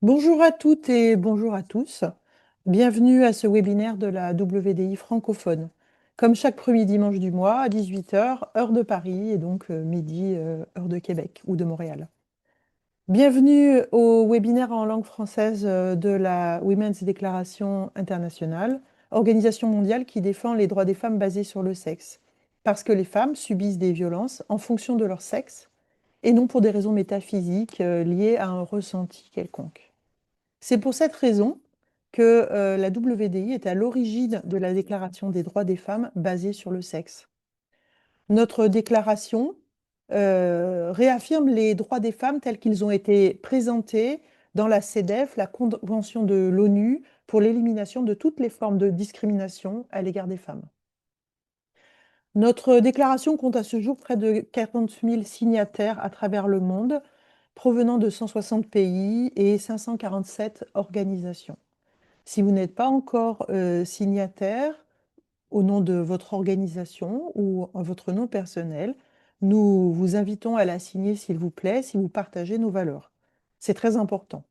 Bonjour à toutes et bonjour à tous. Bienvenue à ce webinaire de la WDI francophone. Comme chaque premier dimanche du mois à 18 heures, heure de Paris et donc midi, heure de Québec ou de Montréal. Bienvenue au webinaire en langue française de la Women's Declaration internationale, organisation mondiale qui défend les droits des femmes basés sur le sexe. Parce que les femmes subissent des violences en fonction de leur sexe et non pour des raisons métaphysiques liées à un ressenti quelconque. C'est pour cette raison que la WDI est à l'origine de la Déclaration des droits des femmes basée sur le sexe. Notre déclaration réaffirme les droits des femmes tels qu'ils ont été présentés dans la CEDEF, la Convention de l'ONU pour l'élimination de toutes les formes de discrimination à l'égard des femmes. Notre déclaration compte à ce jour près de 40 000 signataires à travers le monde, provenant de 160 pays et 547 organisations. Si vous n'êtes pas encore signataire au nom de votre organisation ou en votre nom personnel, nous vous invitons à la signer, s'il vous plaît, si vous partagez nos valeurs. C'est très important.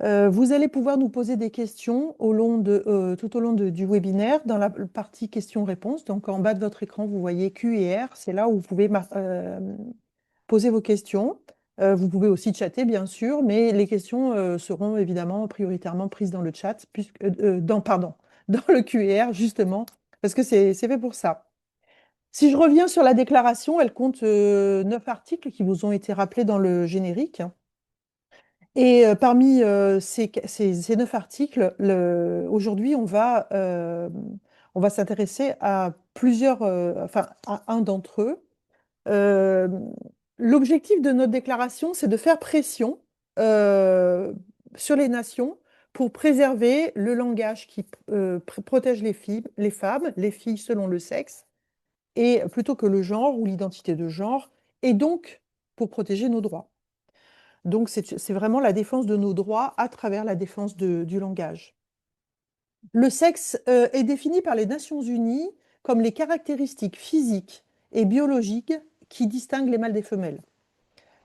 Vous allez pouvoir nous poser des questions tout au long du webinaire dans la partie questions-réponses. Donc, en bas de votre écran, vous voyez Q et R. C'est là où vous pouvez poser vos questions. Vous pouvez aussi chatter, bien sûr, mais les questions seront évidemment prioritairement prises dans le chat, pardon, dans le QR, justement, parce que c'est fait pour ça. Si je reviens sur la déclaration, elle compte 9 articles qui vous ont été rappelés dans le générique. Et parmi ces 9 articles, aujourd'hui, on va s'intéresser à enfin, à un d'entre eux. Euh, L'objectif de notre déclaration, c'est de faire pression euh, sur les nations pour préserver le langage qui protège les femmes, les filles selon le sexe, et plutôt que le genre ou l'identité de genre, et donc pour protéger nos droits. Donc c'est vraiment la défense de nos droits à travers la défense du langage. Le sexe est défini par les Nations Unies comme les caractéristiques physiques et biologiques qui distinguent les mâles des femelles.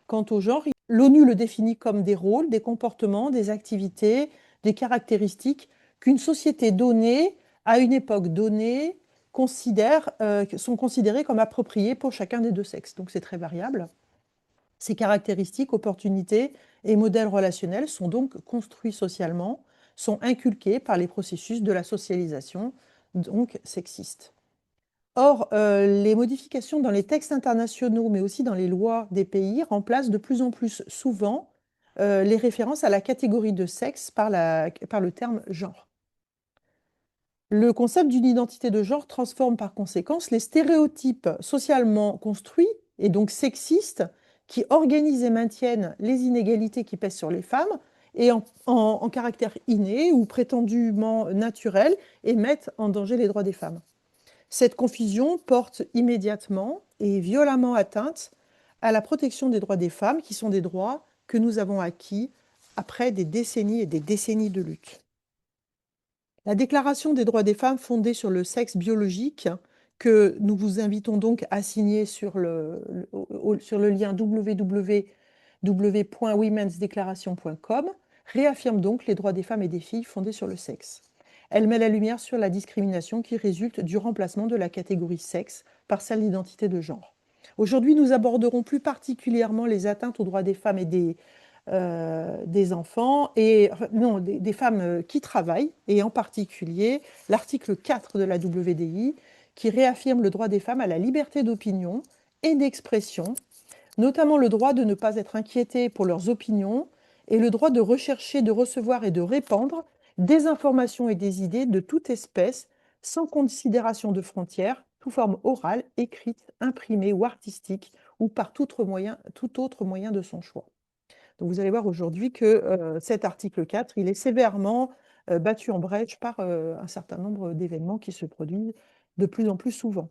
Quant au genre, l'ONU le définit comme des rôles, des comportements, des activités, des caractéristiques qu'une société donnée, à une époque donnée, sont considérées comme appropriées pour chacun des deux sexes. Donc c'est très variable. Ces caractéristiques, opportunités et modèles relationnels sont donc construits socialement, sont inculqués par les processus de la socialisation, donc sexistes. Or, les modifications dans les textes internationaux, mais aussi dans les lois des pays, remplacent de plus en plus souvent les références à la catégorie de sexe par le terme genre. Le concept d'une identité de genre transforme par conséquence les stéréotypes socialement construits et donc sexistes qui organisent et maintiennent les inégalités qui pèsent sur les femmes et en caractère inné ou prétendument naturel et mettent en danger les droits des femmes. Cette confusion porte immédiatement et violemment atteinte à la protection des droits des femmes, qui sont des droits que nous avons acquis après des décennies et des décennies de lutte. La Déclaration des droits des femmes fondée sur le sexe biologique, que nous vous invitons donc à signer sur sur le lien www.womensdeclaration.com, réaffirme donc les droits des femmes et des filles fondés sur le sexe. Elle met la lumière sur la discrimination qui résulte du remplacement de la catégorie sexe par celle d'identité de genre. Aujourd'hui, nous aborderons plus particulièrement les atteintes aux droits des femmes et des enfants, enfin, non, des femmes qui travaillent, et en particulier l'article 4 de la WDI, qui réaffirme le droit des femmes à la liberté d'opinion et d'expression, notamment le droit de ne pas être inquiétées pour leurs opinions et le droit de rechercher, de recevoir et de répandre des informations et des idées de toute espèce, sans considération de frontières, sous forme orale, écrite, imprimée ou artistique, ou par tout autre moyen de son choix. Donc vous allez voir aujourd'hui que cet article 4, il est sévèrement battu en brèche par un certain nombre d'événements qui se produisent de plus en plus souvent.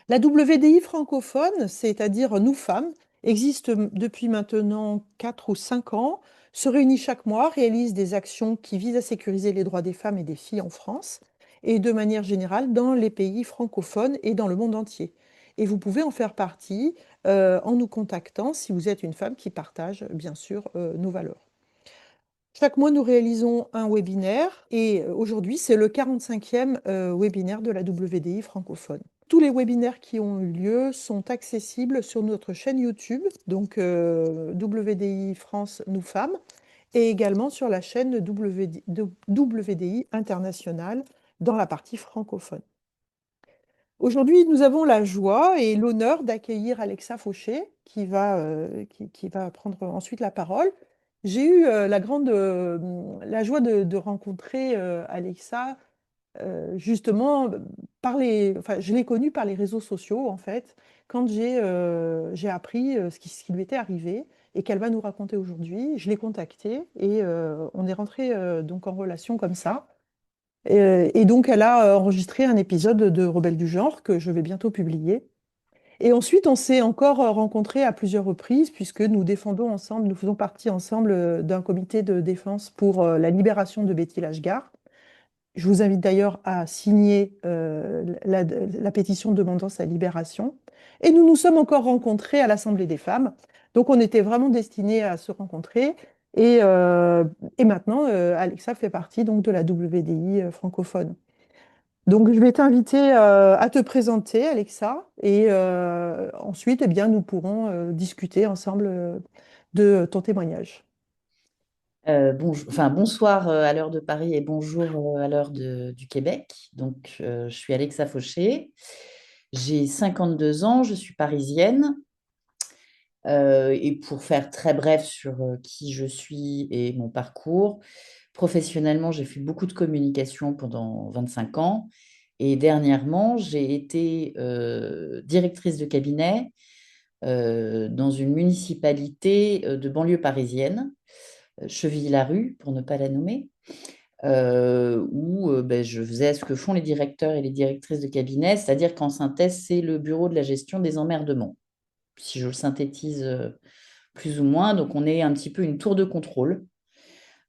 La WDI francophone, c'est-à-dire Nous Femmes, existe depuis maintenant 4 ou 5 ans, se réunit chaque mois, réalise des actions qui visent à sécuriser les droits des femmes et des filles en France et de manière générale dans les pays francophones et dans le monde entier. Et vous pouvez en faire partie en nous contactant si vous êtes une femme qui partage bien sûr nos valeurs. Chaque mois, nous réalisons un webinaire et aujourd'hui, c'est le 45e webinaire de la WDI francophone. Tous les webinaires qui ont eu lieu sont accessibles sur notre chaîne YouTube, donc WDI France Nous Femmes, et également sur la chaîne WDI International dans la partie francophone. Aujourd'hui, nous avons la joie et l'honneur d'accueillir Alexa Fauché qui va prendre ensuite la parole. J'ai eu la joie de rencontrer Alexa justement enfin, je l'ai connue par les réseaux sociaux en fait, quand j'ai appris ce qui lui était arrivé et qu'elle va nous raconter aujourd'hui. Je l'ai contactée et on est rentré donc en relation comme ça. Et donc, elle a enregistré un épisode de Rebelles du genre que je vais bientôt publier. Et ensuite, on s'est encore rencontrés à plusieurs reprises puisque nous défendons ensemble, nous faisons partie ensemble d'un comité de défense pour la libération de Betty Lashgar. Je vous invite d'ailleurs à signer la pétition demandant sa libération. Et nous nous sommes encore rencontrés à l'Assemblée des femmes. Donc, on était vraiment destinés à se rencontrer. Et maintenant, Alexa fait partie donc, de la WDI francophone. Donc, je vais t'inviter à te présenter, Alexa, et ensuite, eh bien, nous pourrons discuter ensemble de ton témoignage. Bonsoir à l'heure de Paris et bonjour à l'heure du Québec. Donc, je suis Alexa Fauché. J'ai 52 ans, je suis parisienne. Et pour faire très bref sur qui je suis et mon parcours, professionnellement, j'ai fait beaucoup de communication pendant 25 ans. Et dernièrement, j'ai été directrice de cabinet dans une municipalité de banlieue parisienne, Chevilly-Larue, pour ne pas la nommer, où ben, je faisais ce que font les directeurs et les directrices de cabinet, c'est-à-dire qu'en synthèse, c'est le bureau de la gestion des emmerdements, si je le synthétise plus ou moins. Donc, on est un petit peu une tour de contrôle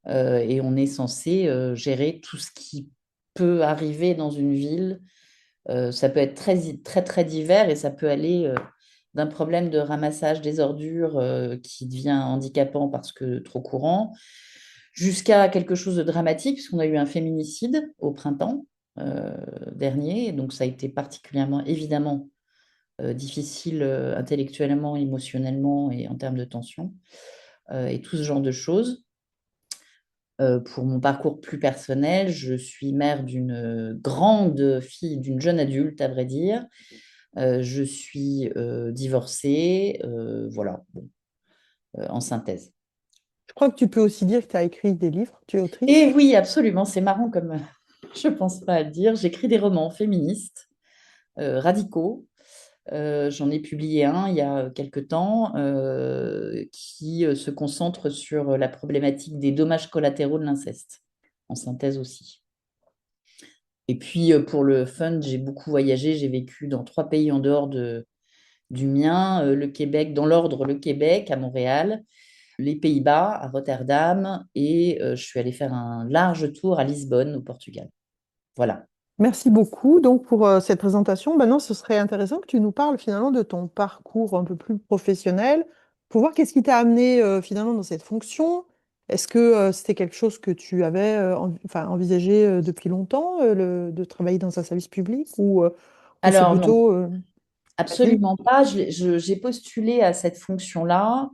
et on est censé gérer tout ce qui peut arriver dans une ville. Ça peut être très, très, très divers et ça peut aller d'un problème de ramassage des ordures qui devient handicapant parce que trop courant, jusqu'à quelque chose de dramatique, puisqu'on a eu un féminicide au printemps euh, dernier. Donc, ça a été particulièrement, évidemment, difficile intellectuellement, émotionnellement et en termes de tension, et tout ce genre de choses. Pour mon parcours plus personnel, je suis mère d'une grande fille, d'une jeune adulte, à vrai dire. Je suis divorcée, voilà, bon, en synthèse. Je crois que tu peux aussi dire que tu as écrit des livres, tu es Et autrice. oui, absolument, c'est marrant comme je pense pas à le dire. J'écris des romans féministes, radicaux. J'en ai publié un il y a quelque temps qui se concentre sur la problématique des dommages collatéraux de l'inceste, en synthèse aussi. Et puis pour le fun, j'ai beaucoup voyagé, j'ai vécu dans 3 pays en dehors du mien, le Québec, dans l'ordre le Québec, à Montréal, les Pays-Bas, à Rotterdam, et je suis allée faire un large tour à Lisbonne, au Portugal. Voilà. Merci beaucoup donc pour cette présentation. Maintenant, ce serait intéressant que tu nous parles finalement de ton parcours un peu plus professionnel pour voir qu'est-ce qui t'a amené finalement dans cette fonction. Est-ce que c'était quelque chose que tu avais enfin, envisagé depuis longtemps, de travailler dans un service public ou c'est Alors non, plutôt venu? absolument pas. J'ai postulé à cette fonction-là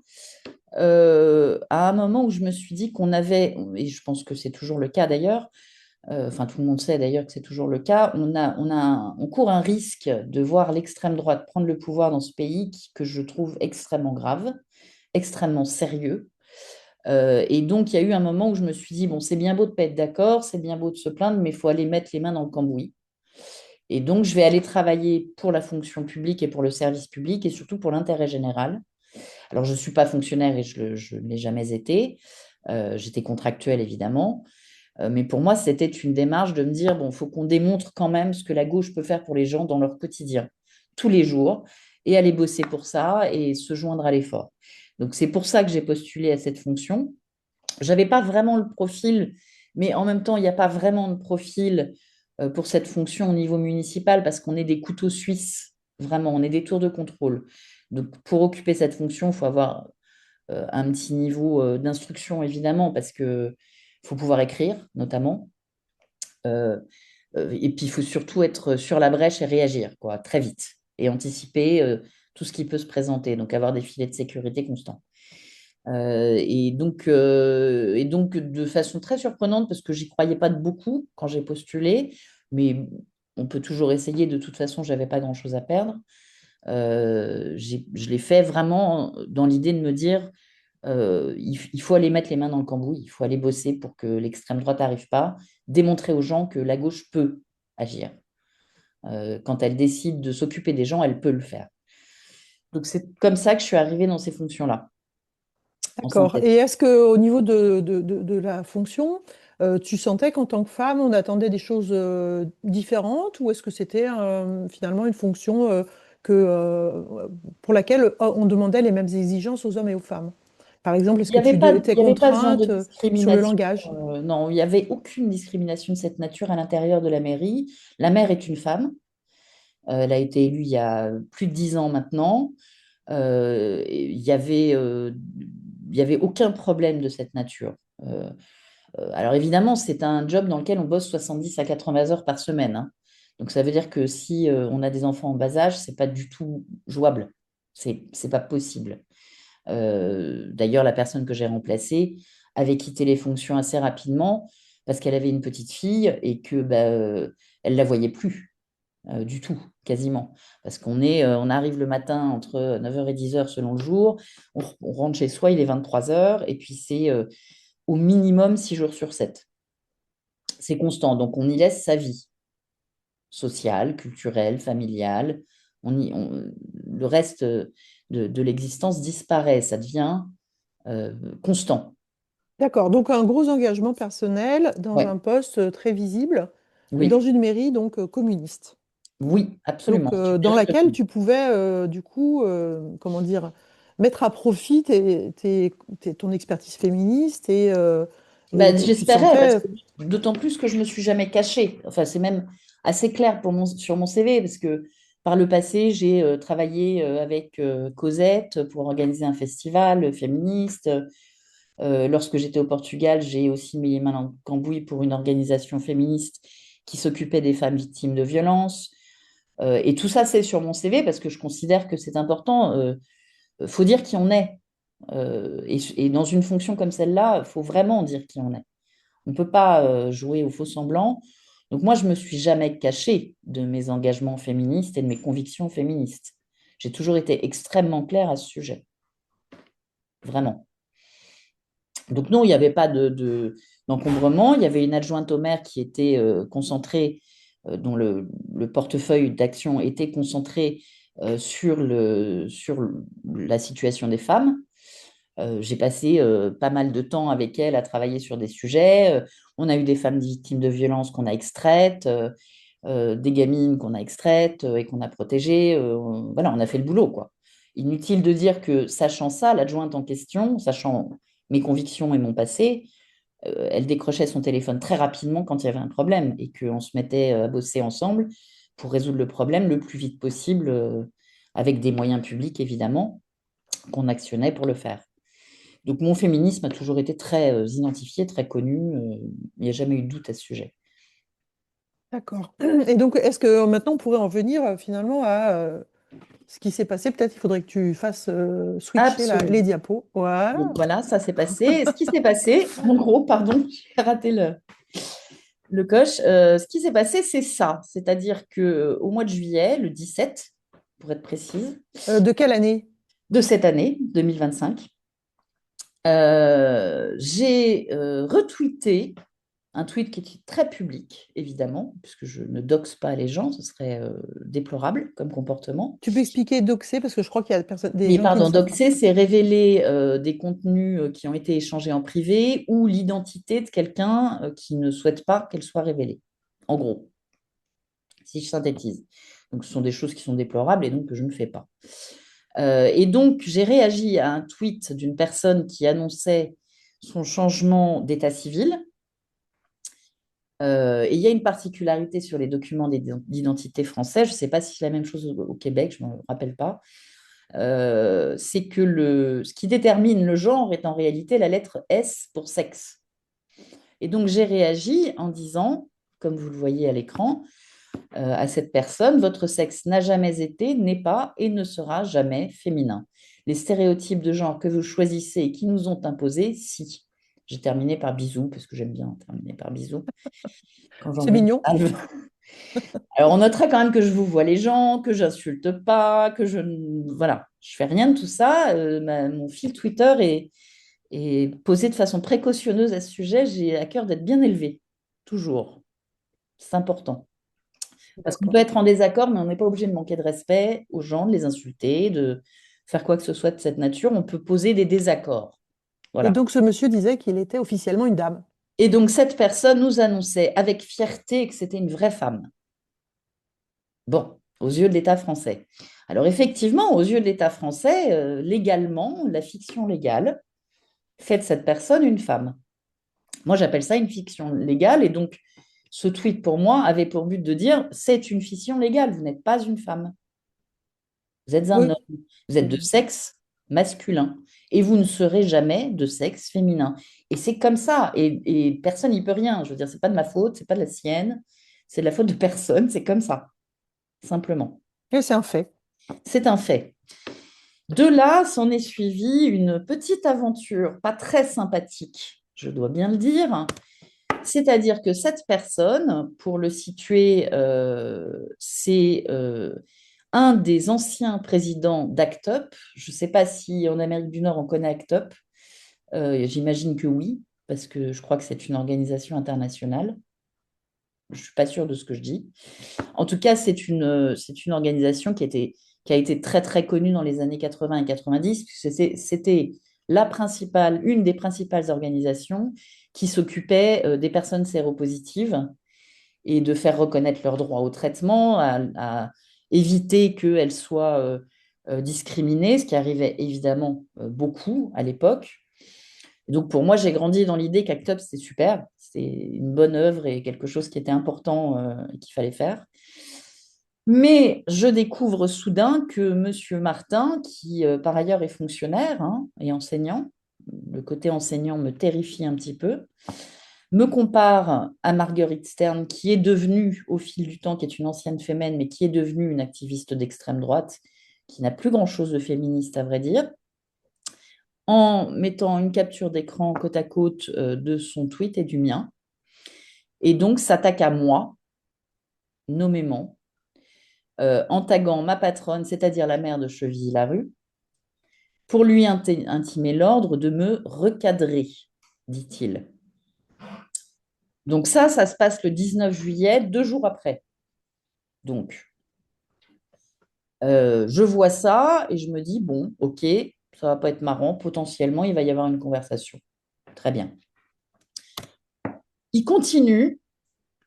à un moment où je me suis dit qu'on avait, et je pense que c'est toujours le cas d'ailleurs, enfin tout le monde sait d'ailleurs que c'est toujours le cas, on court un risque de voir l'extrême droite prendre le pouvoir dans ce pays que je trouve extrêmement grave, extrêmement sérieux. Et donc, il y a eu un moment où je me suis dit, bon, c'est bien beau de ne pas être d'accord, c'est bien beau de se plaindre, mais il faut aller mettre les mains dans le cambouis. Et donc, je vais aller travailler pour la fonction publique et pour le service public et surtout pour l'intérêt général. Alors, je ne suis pas fonctionnaire et je ne l'ai jamais été. J'étais contractuelle, évidemment. Mais pour moi, c'était une démarche de me dire, bon, il faut qu'on démontre quand même ce que la gauche peut faire pour les gens dans leur quotidien, tous les jours, et aller bosser pour ça et se joindre à l'effort. Donc, c'est pour ça que j'ai postulé à cette fonction. J'avais pas vraiment le profil, mais en même temps, il n'y a pas vraiment de profil pour cette fonction au niveau municipal parce qu'on est des couteaux suisses, vraiment, on est des tours de contrôle. Donc, pour occuper cette fonction, il faut avoir un petit niveau d'instruction, évidemment, parce que faut pouvoir écrire, notamment. Euh, et puis, il faut surtout être sur la brèche et réagir, quoi, très vite, et anticiper tout ce qui peut se présenter, donc avoir des filets de sécurité constants. Et donc, de façon très surprenante, parce que j'y croyais pas de beaucoup quand j'ai postulé, mais on peut toujours essayer, de toute façon, j'avais pas grand-chose à perdre. Je l'ai fait vraiment dans l'idée de me dire, il faut aller mettre les mains dans le cambouis, il faut aller bosser pour que l'extrême droite n'arrive pas, démontrer aux gens que la gauche peut agir. Quand elle décide de s'occuper des gens, elle peut le faire. Donc c'est comme ça que je suis arrivée dans ces fonctions-là, en D'accord. synthèse. Et est-ce qu'au niveau de la fonction, tu sentais qu'en tant que femme, on attendait des choses différentes ou est-ce que c'était finalement une fonction pour laquelle on demandait les mêmes exigences aux hommes et aux femmes? Par exemple, est-ce Il n'y que avait tu pas, étais il y avait pas ce genre de contrainte sur le discrimination. langage? Non, il n'y avait aucune discrimination de cette nature à l'intérieur de la mairie. La maire est une femme. Elle a été élue il y a plus de 10 ans maintenant. Il y avait aucun problème de cette nature. Euh, alors évidemment, c'est un job dans lequel on bosse 70 à 80 heures par semaine, hein. Donc ça veut dire que si on a des enfants en bas âge, c'est pas du tout jouable. C'est pas possible. D'ailleurs, la personne que j'ai remplacée avait quitté les fonctions assez rapidement parce qu'elle avait une petite fille et que elle la voyait plus du tout, quasiment. Parce on arrive le matin entre 9 h et 10 h selon le jour, on rentre chez soi, il est 23 h et puis c'est au minimum 6 jours sur 7. C'est constant, donc on y laisse sa vie sociale, culturelle, familiale. Le reste de l'existence disparaît, ça devient euh, constant. D'accord. Donc un gros engagement personnel dans Ouais, un poste très visible, dans oui, une mairie donc communiste. oui, absolument. Donc, C'est une dans mairie de laquelle communes. tu pouvais, du coup, comment dire, mettre à profit ton expertise féministe et tu te J'espérais, parce sentais. que d'autant plus que je me suis jamais cachée. Enfin, c'est même assez clair sur mon CV, parce que par le passé, j'ai travaillé avec Cosette pour organiser un festival féministe. Lorsque j'étais au Portugal, j'ai aussi mis les mains dans le cambouis pour une organisation féministe qui s'occupait des femmes victimes de violences. Et tout ça, c'est sur mon CV parce que je considère que c'est important. Faut dire qui on est. Et dans une fonction comme celle-là, il faut vraiment dire qui on est. On ne peut pas jouer au faux semblant. Donc moi, je ne me suis jamais cachée de mes engagements féministes et de mes convictions féministes. J'ai toujours été extrêmement claire à ce sujet, vraiment. Donc non, il n'y avait pas d'encombrement. Il y avait une adjointe au maire qui était concentrée, dont le portefeuille d'action était concentré sur la situation des femmes. J'ai passé pas mal de temps avec elle à travailler sur des sujets. On a eu des femmes victimes de violences qu'on a extraites, des gamines qu'on a extraites et qu'on a protégées. Voilà, on a fait le boulot, quoi. Inutile de dire que, sachant ça, l'adjointe en question, sachant mes convictions et mon passé, elle décrochait son téléphone très rapidement quand il y avait un problème et qu'on se mettait à bosser ensemble pour résoudre le problème le plus vite possible, avec des moyens publics, évidemment, qu'on actionnait pour le faire. Donc mon féminisme a toujours été très identifié, très connu. Il n'y a jamais eu de doute à ce sujet. D'accord. Et donc, est-ce que maintenant on pourrait en venir finalement à ce qui s'est passé? Peut-être il faudrait que tu fasses switcher les Absolument. diapos. Donc Voilà. voilà, ça s'est passé. Et ce qui s'est passé, en gros, pardon, j'ai raté le coche. Ce qui s'est passé, c'est ça. C'est-à-dire que au mois de juillet, le 17, pour être précise, De quelle année? de cette année, 2025, j'ai retweeté un tweet qui était très public, évidemment, puisque je ne doxe pas les gens, ce serait déplorable comme comportement. Tu peux expliquer doxer parce que je crois qu'il y a des Mais gens qui ne pardon, savent pas. doxer, c'est révéler des contenus qui ont été échangés en privé ou l'identité de quelqu'un qui ne souhaite pas qu'elle soit révélée. En gros, si je synthétise. Donc, ce sont des choses qui sont déplorables et donc que je ne fais pas. Et donc, j'ai réagi à un tweet d'une personne qui annonçait son changement d'état civil. Et il y a une particularité sur les documents d'identité français, je ne sais pas si c'est la même chose au Québec, je ne me rappelle pas. c'est que ce qui détermine le genre est en réalité la lettre S pour sexe. Et donc, j'ai réagi en disant, comme vous le voyez à l'écran, à cette personne, votre sexe n'a jamais été, n'est pas et ne sera jamais féminin. Les stéréotypes de genre que vous choisissez et qui nous ont imposés, si. J'ai terminé par bisous, parce que j'aime bien terminer par bisous quand C'est j'envoie des mignon. messages. Alors, on notera quand même que je vous vois les gens, que j'insulte pas, que je... Voilà, je fais rien de tout ça. Mon fil Twitter est posé de façon précautionneuse à ce sujet. J'ai à cœur d'être bien élevé, toujours. C'est important. Parce qu'on peut D'accord. être en désaccord, mais on n'est pas obligé de manquer de respect aux gens, de les insulter, de faire quoi que ce soit de cette nature. On peut poser des désaccords. Et Voilà. donc, ce monsieur disait qu'il était officiellement une dame. Et donc, cette personne nous annonçait avec fierté que c'était une vraie femme. Bon, aux yeux de l'État français. Alors, effectivement, aux yeux de l'État français, légalement, la fiction légale fait de cette personne une femme. Moi, j'appelle ça une fiction légale. Et donc, ce tweet, pour moi, avait pour but de dire, c'est une fiction légale, vous n'êtes pas une femme. Vous êtes un Oui. homme, vous êtes de sexe masculin et vous ne serez jamais de sexe féminin. Et c'est comme ça. Et personne n'y peut rien. Je veux dire, c'est pas de ma faute, c'est pas de la sienne, c'est de la faute de personne. C'est comme ça, simplement. Et c'est un fait. C'est un fait. De là, s'en est suivi une petite aventure, pas très sympathique, je dois bien le dire. C'est-à-dire que cette personne, pour le situer, c'est un des anciens présidents d'ACT UP. Je ne sais pas si en Amérique du Nord on connaît ACT UP. J'imagine que oui, parce que je crois que c'est une organisation internationale. Je ne suis pas sûre de ce que je dis. En tout cas, c'est une organisation qui a été très, très connue dans les années 80 et 90, puisque c'était une des principales organisations qui s'occupait des personnes séropositives et de faire reconnaître leurs droits au traitement, à éviter qu'elles soient discriminées, ce qui arrivait évidemment beaucoup à l'époque. Donc pour moi, j'ai grandi dans l'idée qu'ACT UP, c'était super, c'est une bonne œuvre et quelque chose qui était important et qu'il fallait faire. Mais je découvre soudain que Monsieur Martin, qui par ailleurs est fonctionnaire hein, et enseignant, le côté enseignant me terrifie un petit peu, me compare à Marguerite Stern, qui est devenue, au fil du temps, qui est une ancienne féminine, mais qui est devenue une activiste d'extrême droite, qui n'a plus grand-chose de féministe, à vrai dire, en mettant une capture d'écran côte à côte de son tweet et du mien, et donc s'attaque à moi, nommément, en taguant ma patronne, c'est-à-dire la mère de Chevilly-Larue, pour lui intimer l'ordre de me recadrer, dit-il. Donc ça se passe le 19 juillet, 2 jours après. Donc, je vois ça et je me dis, bon, ok, ça va pas être marrant, potentiellement, il va y avoir une conversation. Très bien. Il continue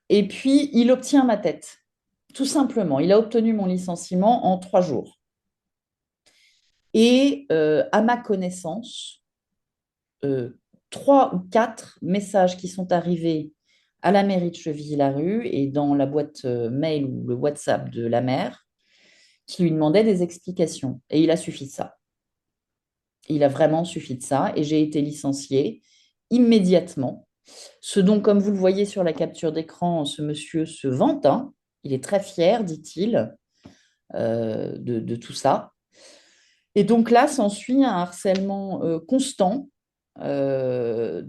et puis il obtient ma tête, tout simplement. Il a obtenu mon licenciement en 3 jours. Et à ma connaissance, 3 ou 4 messages qui sont arrivés à la mairie de Chevilly-Larue et dans la boîte mail ou le WhatsApp de la maire qui lui demandaient des explications. Et il a suffi de ça. Il a vraiment suffi de ça et j'ai été licenciée immédiatement. Ce dont, comme vous le voyez sur la capture d'écran, ce monsieur se vante. Hein. Il est très fier, dit-il, de tout ça. Et donc là, s'ensuit un harcèlement constant de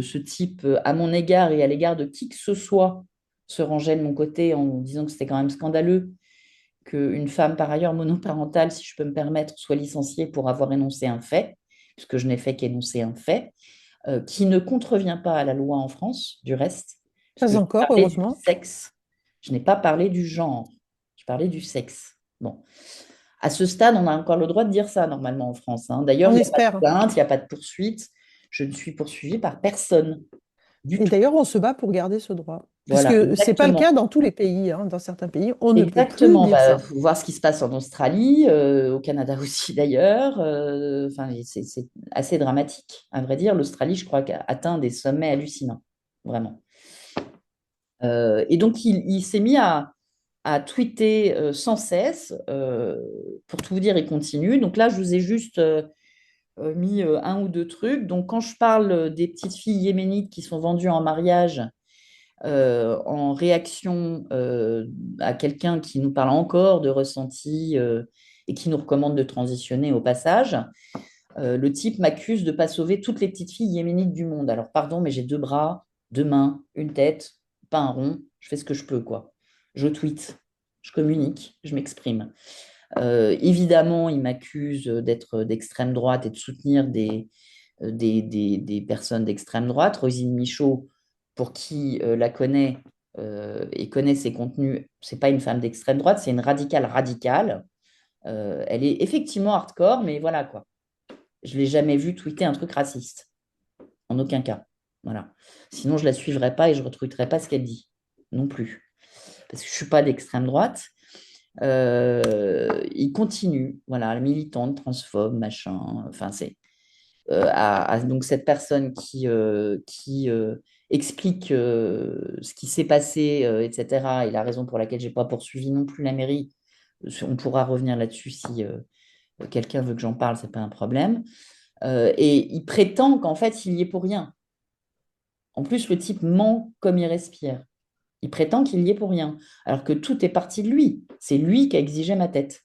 ce type à mon égard et à l'égard de qui que ce soit se rangeait de mon côté en disant que c'était quand même scandaleux qu'une femme, par ailleurs monoparentale, si je peux me permettre, soit licenciée pour avoir énoncé un fait, puisque je n'ai fait qu'énoncer un fait, qui ne contrevient pas à la loi en France, du reste, puisque Pas je encore, parlais du heureusement. sexe, je n'ai pas parlé du genre, je parlais du sexe. Bon. À ce stade, on a encore le droit de dire ça normalement en France. Hein. D'ailleurs, On il n'y a pas de espère. plainte, il n'y a pas de poursuite. Je ne suis poursuivie par personne du Et tout. d'ailleurs, on se bat pour garder ce droit. Voilà, Puisque ce n'est pas le exactement. cas dans tous les pays. Hein. Dans certains pays, on ne peut plus Exactement. dire Bah, ça. faut voir ce qui se passe en Australie, au Canada aussi d'ailleurs. Enfin, c'est assez dramatique, à vrai dire. L'Australie, je crois, a atteint des sommets hallucinants, vraiment. Et donc, il s'est mis à à tweeter sans cesse. Pour tout vous dire, il continue. Donc là, je vous ai juste mis un ou deux trucs. Donc quand je parle des petites filles yéménites qui sont vendues en mariage en réaction à quelqu'un qui nous parle encore de ressenti et qui nous recommande de transitionner au passage, le type m'accuse de ne pas sauver toutes les petites filles yéménites du monde. Alors, pardon, mais j'ai deux bras, deux mains, une tête, pas un rond. Je fais ce que je peux, quoi. Je tweete, je communique, je m'exprime. Évidemment, il m'accuse d'être d'extrême droite et de soutenir des personnes d'extrême droite. Rosine Michaud, pour qui la connaît et connaît ses contenus, c'est pas une femme d'extrême droite, c'est une radicale radicale. Elle est effectivement hardcore, mais voilà quoi. Je ne l'ai jamais vue tweeter un truc raciste. En aucun cas. Voilà. Sinon, je ne la suivrai pas et je ne retweeterai pas ce qu'elle dit. Non plus. Parce que je ne suis pas d'extrême droite. Il continue. Voilà, militante, transphobe, machin. Enfin, c'est donc cette personne qui explique ce qui s'est passé, etc. Et la raison pour laquelle je n'ai pas poursuivi non plus la mairie. On pourra revenir là-dessus si quelqu'un veut que j'en parle, ce n'est pas un problème. Et il prétend qu'en fait, il y est pour rien. En plus, le type ment comme il respire. Il prétend qu'il y est pour rien, alors que tout est parti de lui. C'est lui qui a exigé ma tête,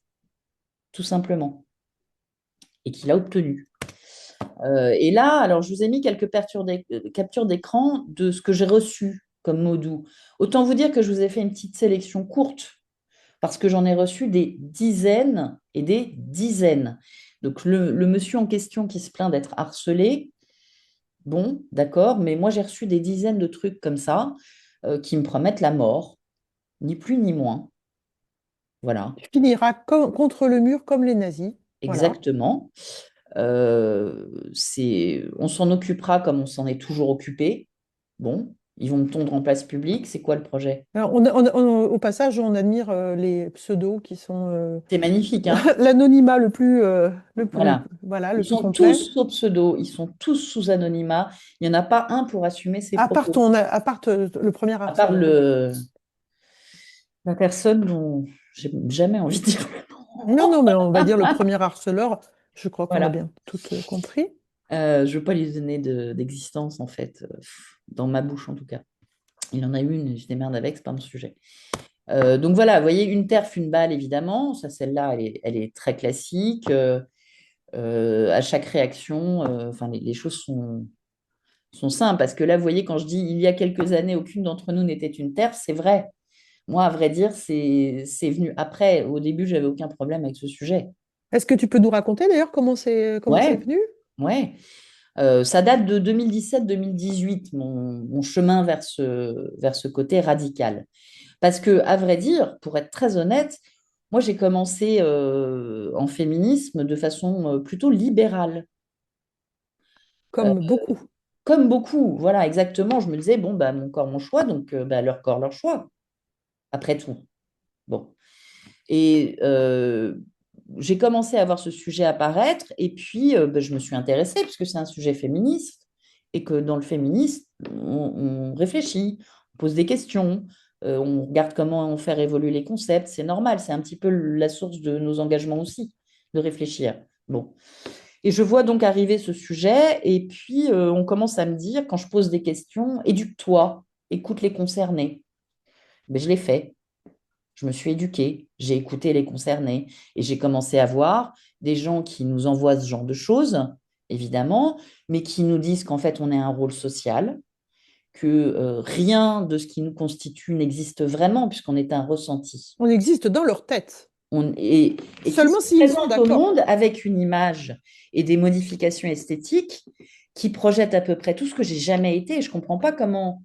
tout simplement, et qu'il a obtenu. Et là, alors, je vous ai mis quelques captures d'écran de ce que j'ai reçu comme mot doux. Autant vous dire que je vous ai fait une petite sélection courte, parce que j'en ai reçu des dizaines et des dizaines. Donc, le monsieur en question qui se plaint d'être harcelé, bon, d'accord, mais moi j'ai reçu des dizaines de trucs comme ça qui me promettent la mort, ni plus ni moins. Voilà, Tu finiras contre le mur comme les nazis. Voilà. exactement. On s'en occupera comme on s'en est toujours occupé. Bon, ils vont me tondre en place publique, c'est quoi le projet? Alors, au passage, on admire les pseudos qui sont C'est magnifique, hein? l'anonymat Voilà. voilà, Ils le plus sont complet. tous sous pseudo, ils sont tous sous anonymat. Il n'y en a pas un pour assumer ses propos, À part le premier à part harceleur. la personne dont j'ai jamais envie de dire. Non, non, mais on va dire le premier harceleur. Je crois qu'on a Voilà. bien tout compris. Je veux pas lui donner d'existence, en fait, dans ma bouche en tout cas. Il en a une, je démerde avec, c'est pas mon sujet. Donc voilà, vous voyez, une terre, une balle, évidemment. Ça, celle-là, elle est très classique. À chaque réaction, enfin, les choses sont simples. Parce que là, vous voyez, quand je dis il y a quelques années, aucune d'entre nous n'était une terre, c'est vrai. Moi, à vrai dire, c'est venu après. Au début, j'avais aucun problème avec ce sujet. Est-ce que tu peux nous raconter d'ailleurs comment c'est Ouais, venu? ouais. Ça date de 2017-2018, mon chemin vers ce côté radical. Parce que, à vrai dire, pour être très honnête, moi, j'ai commencé en féminisme de façon plutôt libérale. Euh, Comme beaucoup. Comme beaucoup, voilà, exactement. Je me disais, bon, bah, mon corps, mon choix, donc bah, leur corps, leur choix, après tout. Bon. Et j'ai commencé à voir ce sujet apparaître, et puis bah, je me suis intéressée, puisque c'est un sujet féministe, et que dans le féminisme, on réfléchit, on pose des questions, on regarde comment faire évoluer les concepts, c'est normal, c'est un petit peu la source de nos engagements aussi, de réfléchir. Bon. Et je vois donc arriver ce sujet, et puis on commence à me dire, quand je pose des questions, éduque-toi, écoute les concernés. Ben, je l'ai fait. Je me suis éduquée, j'ai écouté les concernés et j'ai commencé à voir des gens qui nous envoient ce genre de choses, évidemment, mais qui nous disent qu'en fait, on est un rôle social, que rien de ce qui nous constitue n'existe vraiment puisqu'on est un ressenti. On existe dans leur tête. On, et qui se Seulement s'ils sont présente au d'accord. monde avec une image et des modifications esthétiques qui projettent à peu près tout ce que j'ai jamais été. Et je ne comprends pas comment.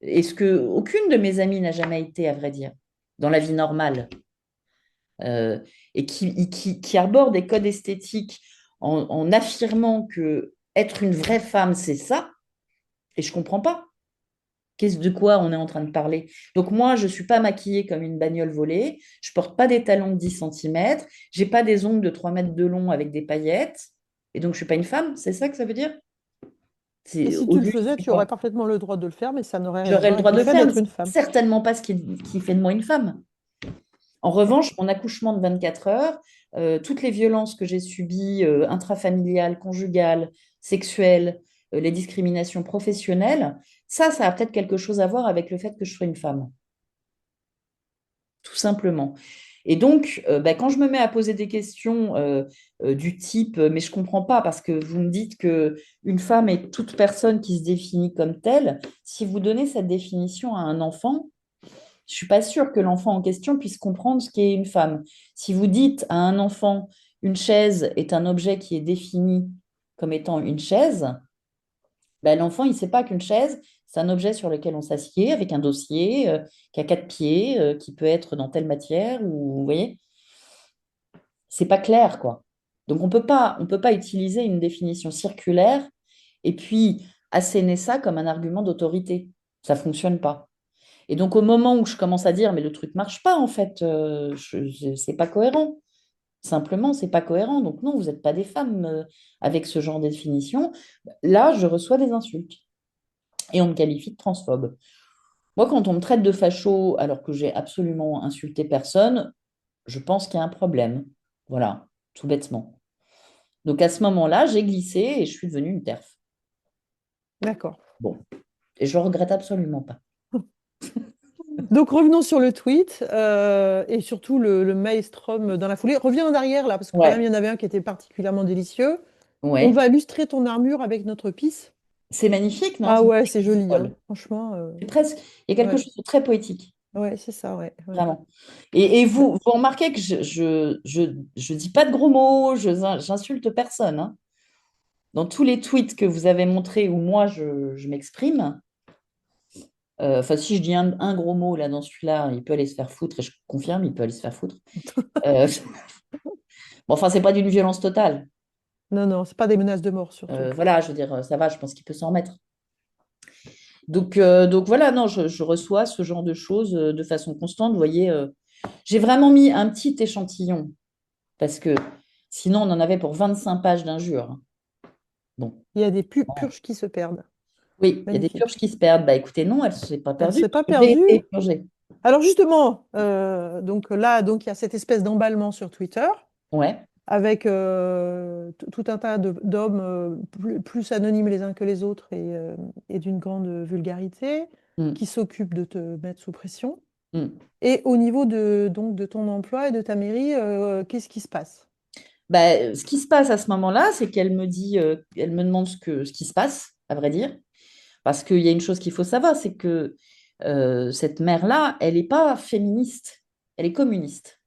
Est-ce que aucune de mes amies n'a jamais été, à vrai dire, dans la vie normale euh, et qui arbore des codes esthétiques en affirmant que être une vraie femme, c'est ça, et je comprends pas. Qu'est-ce de quoi on est en train de parler? Donc moi, je ne suis pas maquillée comme une bagnole volée, je porte pas des talons de 10 centimètres, j'ai pas des ongles de 3 mètres de long avec des paillettes, et donc je suis pas une femme, c'est ça que ça veut dire? Et C'est si au tu le juste, faisais, c'est tu aurais quoi? parfaitement le droit de le faire, mais ça n'aurait rien à J'aurais le voir avec droit le de le fait faire, mais d'être c'est une femme. certainement pas ce qui fait de moi une femme. En revanche, mon accouchement de 24 heures, toutes les violences que j'ai subies, intrafamiliales, conjugales, sexuelles, les discriminations professionnelles, ça a peut-être quelque chose à voir avec le fait que je sois une femme, tout simplement. Et donc, quand je me mets à poser des questions du type, mais je ne comprends pas parce que vous me dites que une femme est toute personne qui se définit comme telle, si vous donnez cette définition à un enfant, je ne suis pas sûre que l'enfant en question puisse comprendre ce qu'est une femme. Si vous dites à un enfant, une chaise est un objet qui est défini comme étant une chaise, ben, l'enfant, il ne sait pas qu'une chaise, c'est un objet sur lequel on s'assied avec un dossier qui a quatre pieds, qui peut être dans telle matière, ou vous voyez, c'est pas clair, quoi. Donc on peut pas utiliser une définition circulaire et puis asséner ça comme un argument d'autorité. Ça fonctionne pas. Et donc, au moment où je commence à dire, mais le truc marche pas, en fait, c'est pas cohérent. Simplement, c'est pas cohérent. Donc, non, vous n'êtes pas des femmes avec ce genre de définition. Là, je reçois des insultes et on me qualifie de transphobe. Moi, quand on me traite de facho alors que j'ai absolument insulté personne, je pense qu'il y a un problème. Voilà, tout bêtement. Donc, à ce moment-là, j'ai glissé et je suis devenue une TERF. D'accord. Bon, et je regrette absolument pas. Donc revenons sur le tweet et surtout le maelstrom dans la foulée. Reviens en arrière là, parce que quand même il Ouais, y en avait un qui était particulièrement délicieux. On ouais. va illustrer ton armure avec notre pisse. C'est magnifique, non? Ah C'est ouais, magnifique, c'est ce joli, hein. symbole. Franchement, C'est presque, il y a quelque ouais, chose de très poétique, ouais, c'est ça, ouais, ouais. vraiment. Et vous remarquez que je dis pas de gros mots, j'insulte personne, hein. Dans tous les tweets que vous avez montrés où moi je m'exprime, enfin si je dis un gros mot là dans celui-là, il peut aller se faire foutre, et je confirme, il peut aller se faire foutre. Euh, bon, enfin, c'est pas d'une violence totale. Non, non, c'est pas des menaces de mort surtout. Voilà, je veux dire, ça va, je pense qu'il peut s'en remettre. Donc voilà, non, je reçois ce genre de choses de façon constante. Vous voyez, j'ai vraiment mis un petit échantillon parce que sinon on en avait pour 25 pages d'injures, hein. Bon, Il y a des purges qui se perdent. oui, il y a des purges Magnifique. qui se perdent. Bah écoutez, non, elle ne s'est pas Elle ne perdue s'est parce pas que j'ai perdue. été purgée. Alors justement, donc là, donc il y a cette espèce d'emballement sur Twitter, Ouais. avec tout un tas d'hommes plus anonymes les uns que les autres et d'une grande vulgarité Mm, qui s'occupent de te mettre sous pression. mm. Et au niveau donc, de ton emploi et de ta mairie, qu'est-ce qui se passe? Bah, ce qui se passe à ce moment-là, c'est qu'elle me dit, elle me demande ce qui se passe, à vrai dire, parce qu'il y a une chose qu'il faut savoir, c'est que cette mère-là, elle n'est pas féministe, elle est communiste.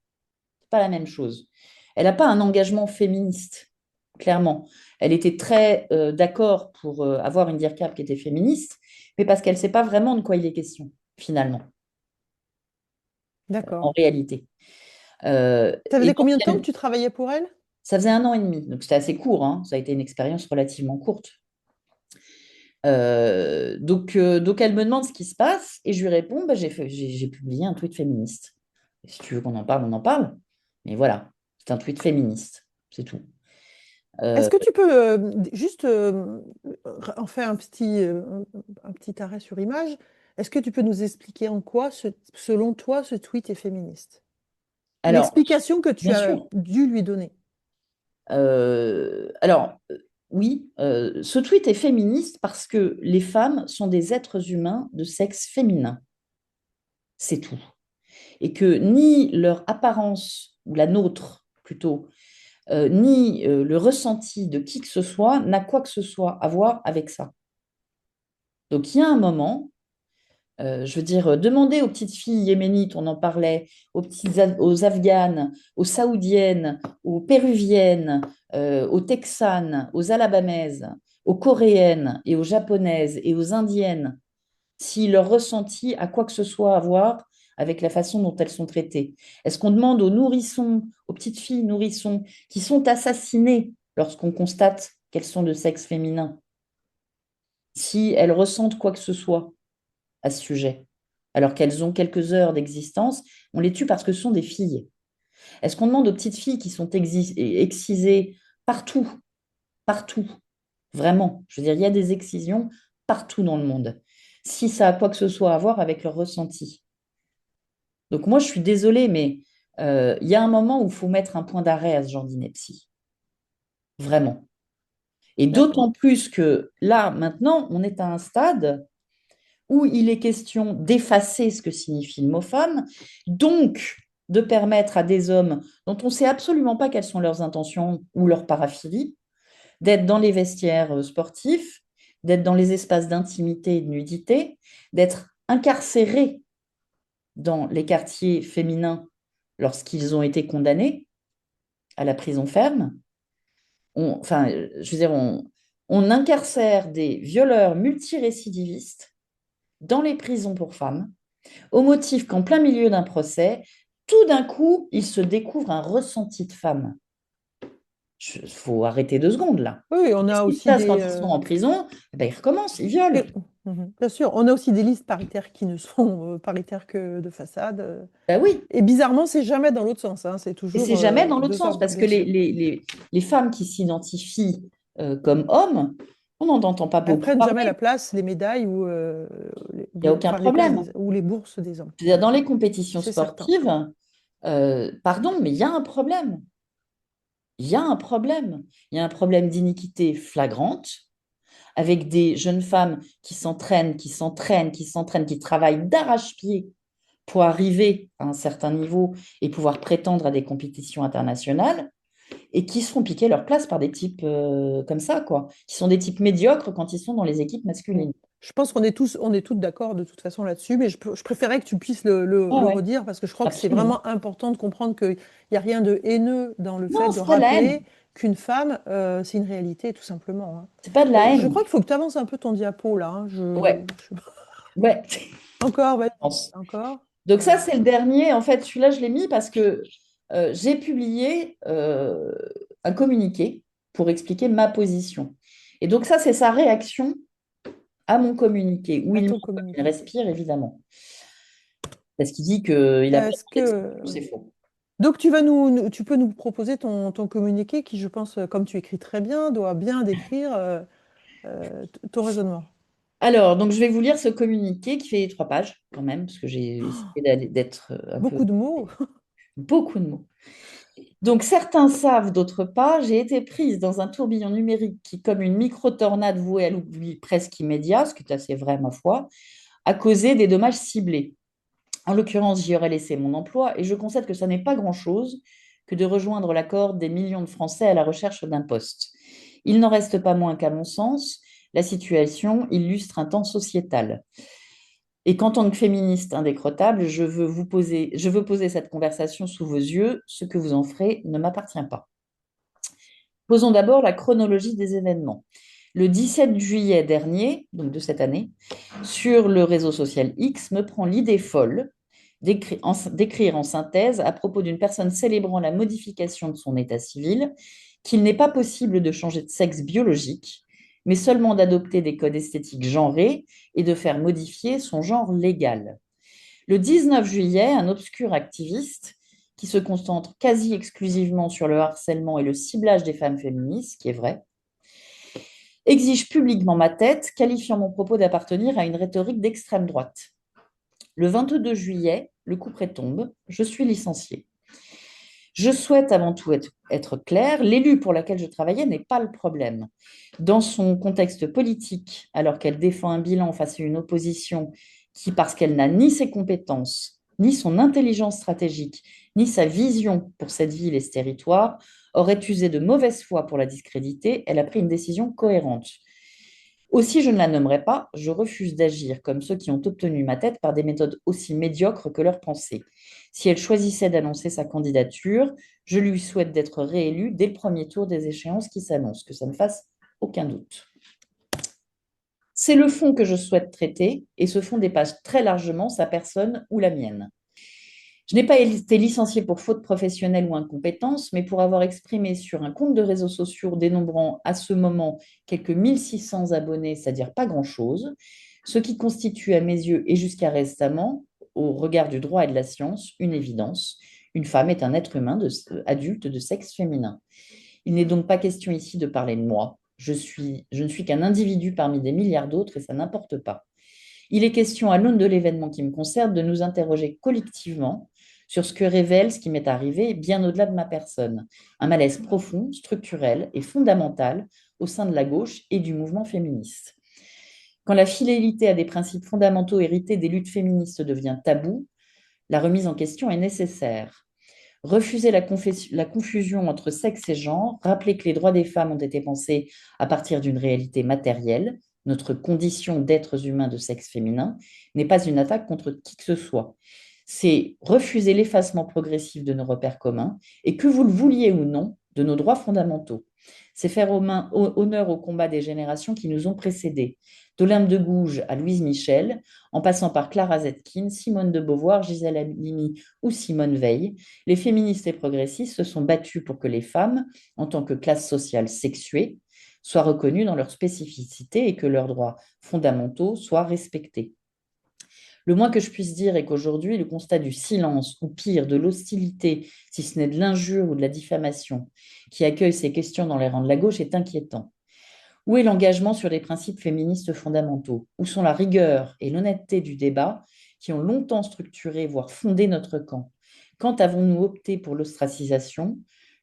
C'est pas la même chose. Elle n'a pas un engagement féministe, clairement. Elle était très d'accord pour avoir une DIRCAP qui était féministe, mais parce qu'elle ne sait pas vraiment de quoi il est question, finalement, D'accord. en réalité. Ça Et faisait donc, combien de temps que tu travaillais pour elle? ça faisait 1 an et demi, donc c'était assez court, hein. Ça a été une expérience relativement courte. Donc elle me demande ce qui se passe et je lui réponds, bah, j'ai publié un tweet féministe. Et si tu veux qu'on en parle, on en parle. Mais voilà, c'est un tweet féministe, c'est tout. Est-ce Euh, que tu peux juste en faire un petit arrêt sur image? Est-ce que tu peux nous expliquer en quoi, selon toi, ce tweet est féministe? alors, L'explication que tu bien as sûr. dû lui donner. Alors, oui, ce tweet est féministe parce que les femmes sont des êtres humains de sexe féminin. C'est tout. Et que ni leur apparence, ou la nôtre plutôt, ni le ressenti de qui que ce soit n'a quoi que ce soit à voir avec ça. Donc, il y a un moment, je veux dire, demandez aux petites filles yéménites, on en parlait, aux Afghanes, aux Saoudiennes, aux Péruviennes, aux Texanes, aux Alabamaises, aux Coréennes et aux Japonaises et aux Indiennes, si leur ressenti a quoi que ce soit à voir avec la façon dont elles sont traitées. Est-ce qu'on demande aux nourrissons, aux petites filles nourrissons, qui sont assassinées lorsqu'on constate qu'elles sont de sexe féminin, si elles ressentent quoi que ce soit à ce sujet, alors qu'elles ont quelques heures d'existence, on les tue parce que ce sont des filles. Est-ce qu'on demande aux petites filles qui sont excisées partout, partout, vraiment, je veux dire, il y a des excisions partout dans le monde, si ça a quoi que ce soit à voir avec leur ressenti? Donc moi, je suis désolée, mais Il y a un moment où il faut mettre un point d'arrêt à ce genre d'ineptie, vraiment. Et D'accord. d'autant plus que là, maintenant, on est à un stade où il est question d'effacer ce que signifie le mot femme, donc de permettre à des hommes dont on ne sait absolument pas quelles sont leurs intentions ou leur paraphilie, d'être dans les vestiaires sportifs, d'être dans les espaces d'intimité et de nudité, d'être incarcérés dans les quartiers féminins lorsqu'ils ont été condamnés à la prison ferme. Enfin, je veux dire, on incarcère des violeurs multirécidivistes dans les prisons pour femmes au motif qu'en plein milieu d'un procès, tout d'un coup, il se découvre un ressenti de femme. Il faut arrêter 2 secondes là. Oui, on Qu'est-ce a qui se aussi passe quand ils sont en prison? Eh ben, ils recommencent, ils violent. bien sûr, on a aussi des listes paritaires qui ne sont paritaires que de façade. Ben oui, Et bizarrement, c'est jamais dans l'autre sens, hein. C'est et toujours c'est jamais dans l'autre deux sens, hommes, parce que bien sûr. les femmes qui s'identifient comme hommes, on n'en entend pas Elles beaucoup prennent jamais la parler. place, les médailles Il n'y a aucun enfin, les places problème. ou les bourses des hommes. C'est-à-dire, dans les compétitions C'est certain. sportives, pardon, mais il y a un problème. Il y a un problème. Il y a un problème d'iniquité flagrante avec des jeunes femmes qui s'entraînent, qui s'entraînent, qui s'entraînent, qui travaillent d'arrache-pied pour arriver à un certain niveau et pouvoir prétendre à des compétitions internationales et qui se font piquer leur place par des types comme ça, quoi, qui sont des types médiocres quand ils sont dans les équipes Mm. masculines. Je pense on est toutes d'accord de toute façon là-dessus, mais je préférais que tu puisses Ah le ouais, redire parce que je crois que c'est absolument. vraiment important de comprendre qu'il n'y a rien de haineux dans le fait Non, de c'est pas de la haine. rappeler qu'une femme, c'est une réalité, tout simplement, hein. C'est pas de la Je haine. crois qu'il faut que tu avances un peu ton diapo là, hein. Ouais, ouais. Encore, vas-y, Je pense. encore. Donc ça, Voilà. c'est le dernier. En fait, celui-là, je l'ai mis parce que j'ai publié un communiqué pour expliquer ma position. Et donc ça, c'est sa réaction à mon communiqué, où À il ton montre comme il communiqué. respire, évidemment. Parce qu'il dit qu'il a pas Est-ce de que... c'est faux. Donc, tu peux nous proposer ton communiqué qui, je pense, comme tu écris très bien, doit bien décrire ton raisonnement. Alors, donc je vais vous lire ce communiqué qui fait 3 pages quand même, parce que j'ai essayé d'être un peu Beaucoup de mots. beaucoup de mots. Donc, certains savent, d'autres pas, j'ai été prise dans un tourbillon numérique qui, comme une micro-tornade vouée à l'oubli presque immédiat, ce qui est assez vrai, ma foi, a causé des dommages ciblés. En l'occurrence, j'y aurais laissé mon emploi et je constate que ça n'est pas grand-chose que de rejoindre la corde des millions de Français à la recherche d'un poste. Il n'en reste pas moins qu'à mon sens, la situation illustre un temps sociétal. Et qu'en tant que féministe indécrottable, je veux poser cette conversation sous vos yeux. Ce que vous en ferez ne m'appartient pas. Posons d'abord la chronologie des événements. Le 17 juillet dernier, donc de cette année, sur le réseau social X, me prend l'idée folle d'écrire en synthèse à propos d'une personne célébrant la modification de son état civil qu'il n'est pas possible de changer de sexe biologique, mais seulement d'adopter des codes esthétiques genrés et de faire modifier son genre légal. Le 19 juillet, un obscur activiste qui se concentre quasi exclusivement sur le harcèlement et le ciblage des femmes féministes, ce qui est vrai, exige publiquement ma tête, qualifiant mon propos d'appartenir à une rhétorique d'extrême droite. Le 22 juillet, le couperet tombe, je suis licenciée. Je souhaite avant tout être clair, l'élu pour laquelle je travaillais n'est pas le problème. Dans son contexte politique, alors qu'elle défend un bilan face à une opposition qui, parce qu'elle n'a ni ses compétences, ni son intelligence stratégique, ni sa vision pour cette ville et ce territoire, aurait usé de mauvaise foi pour la discréditer, elle a pris une décision cohérente. Aussi, je ne la nommerai pas, je refuse d'agir comme ceux qui ont obtenu ma tête par des méthodes aussi médiocres que leurs pensées. Si elle choisissait d'annoncer sa candidature, je lui souhaite d'être réélue dès le premier tour des échéances qui s'annoncent, que ça ne fasse aucun doute. C'est le fond que je souhaite traiter, et ce fond dépasse très largement sa personne ou la mienne. Je n'ai pas été licenciée pour faute professionnelle ou incompétence, mais pour avoir exprimé sur un compte de réseaux sociaux dénombrant à ce moment quelques 1600 abonnés, c'est-à-dire pas grand-chose, ce qui constitue à mes yeux et jusqu'à récemment, au regard du droit et de la science, une évidence. Une femme est un être humain adulte de sexe féminin. Il n'est donc pas question ici de parler de moi. Je ne suis qu'un individu parmi des milliards d'autres et ça n'importe pas. Il est question, à l'aune de l'événement qui me concerne, de nous interroger collectivement sur ce que révèle ce qui m'est arrivé bien au-delà de ma personne. Un malaise profond, structurel et fondamental au sein de la gauche et du mouvement féministe. Quand la fidélité à des principes fondamentaux hérités des luttes féministes devient tabou, la remise en question est nécessaire. Refuser la confusion entre sexe et genre, rappeler que les droits des femmes ont été pensés à partir d'une réalité matérielle, notre condition d'êtres humains de sexe féminin, n'est pas une attaque contre qui que ce soit. C'est refuser l'effacement progressif de nos repères communs et que vous le vouliez ou non, de nos droits fondamentaux. C'est faire honneur au combat des générations qui nous ont précédés, d'Olympe de Gouges à Louise Michel, en passant par Clara Zetkin, Simone de Beauvoir, Gisèle Halimi ou Simone Veil. Les féministes et progressistes se sont battus pour que les femmes, en tant que classe sociale sexuée, soient reconnues dans leur spécificité et que leurs droits fondamentaux soient respectés. Le moins que je puisse dire est qu'aujourd'hui, le constat du silence, ou pire, de l'hostilité, si ce n'est de l'injure ou de la diffamation, qui accueille ces questions dans les rangs de la gauche est inquiétant. Où est l'engagement sur les principes féministes fondamentaux? Où sont la rigueur et l'honnêteté du débat qui ont longtemps structuré, voire fondé notre camp? Quand avons-nous opté pour l'ostracisation,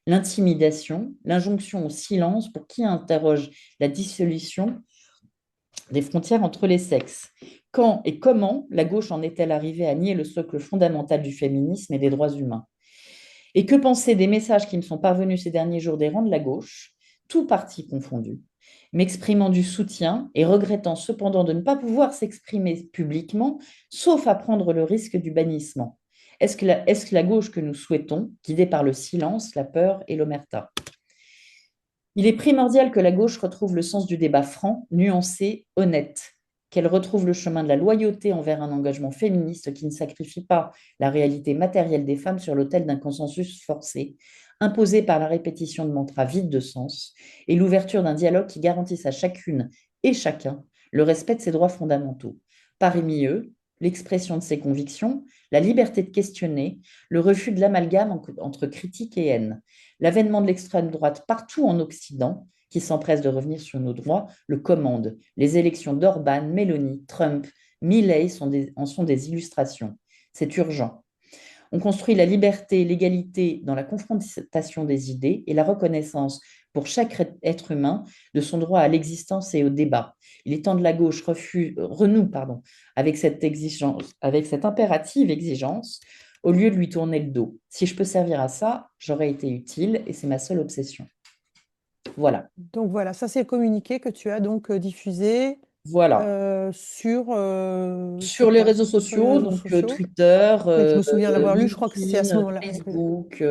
l'intimidation, l'injonction au silence pour qui interroge la dissolution des frontières entre les sexes? Quand et comment la gauche en est-elle arrivée à nier le socle fondamental du féminisme et des droits humains? Et que penser des messages qui me sont parvenus ces derniers jours des rangs de la gauche, tout parti confondu, m'exprimant du soutien et regrettant cependant de ne pas pouvoir s'exprimer publiquement, sauf à prendre le risque du bannissement? Est-ce que la gauche que nous souhaitons, guidée par le silence, la peur et l'omerta? Il est primordial que la gauche retrouve le sens du débat franc, nuancé, honnête, qu'elle retrouve le chemin de la loyauté envers un engagement féministe qui ne sacrifie pas la réalité matérielle des femmes sur l'autel d'un consensus forcé, imposé par la répétition de mantras vides de sens, et l'ouverture d'un dialogue qui garantisse à chacune et chacun le respect de ses droits fondamentaux. Parmi eux, l'expression de ses convictions, la liberté de questionner, le refus de l'amalgame entre critique et haine. L'avènement de l'extrême droite partout en Occident, qui s'empresse de revenir sur nos droits, le commande. Les élections d'Orban, Meloni, Trump, Milley en sont des illustrations. C'est urgent. On construit la liberté et l'égalité dans la confrontation des idées et la reconnaissance pour chaque être humain de son droit à l'existence et au débat. Il est temps de la gauche renoue avec cette exigence, avec cette impérative exigence, au lieu de lui tourner le dos. Si je peux servir à ça, j'aurais été utile et c'est ma seule obsession. Voilà. Donc voilà, ça c'est le communiqué que tu as donc diffusé Voilà. sur Sur les quoi? réseaux Sur les sociaux, réseaux donc sociaux. Twitter, Oui, je me souviens l'avoir lu, je crois que c'est à ce LinkedIn, moment-là. Oui. Facebook,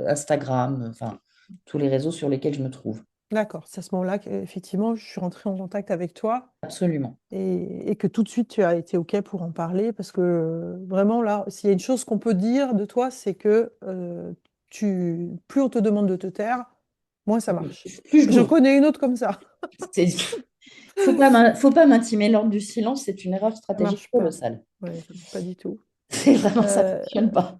Instagram, enfin, tous les réseaux sur lesquels je me trouve. D'accord, c'est à ce moment-là qu'effectivement, je suis rentrée en contact avec toi Absolument. et que tout de suite tu as été OK pour en parler parce que vraiment là, s'il y a une chose qu'on peut dire de toi, c'est que plus on te demande de te taire, moins ça marche. Plus je J'en grossis. connais une autre comme ça. C'est- faut pas m'intimer l'ordre du silence, c'est une erreur Ça stratégique marche pas. colossale. Ouais, ça marche pas du tout. C'est vraiment, ça Euh, fonctionne pas.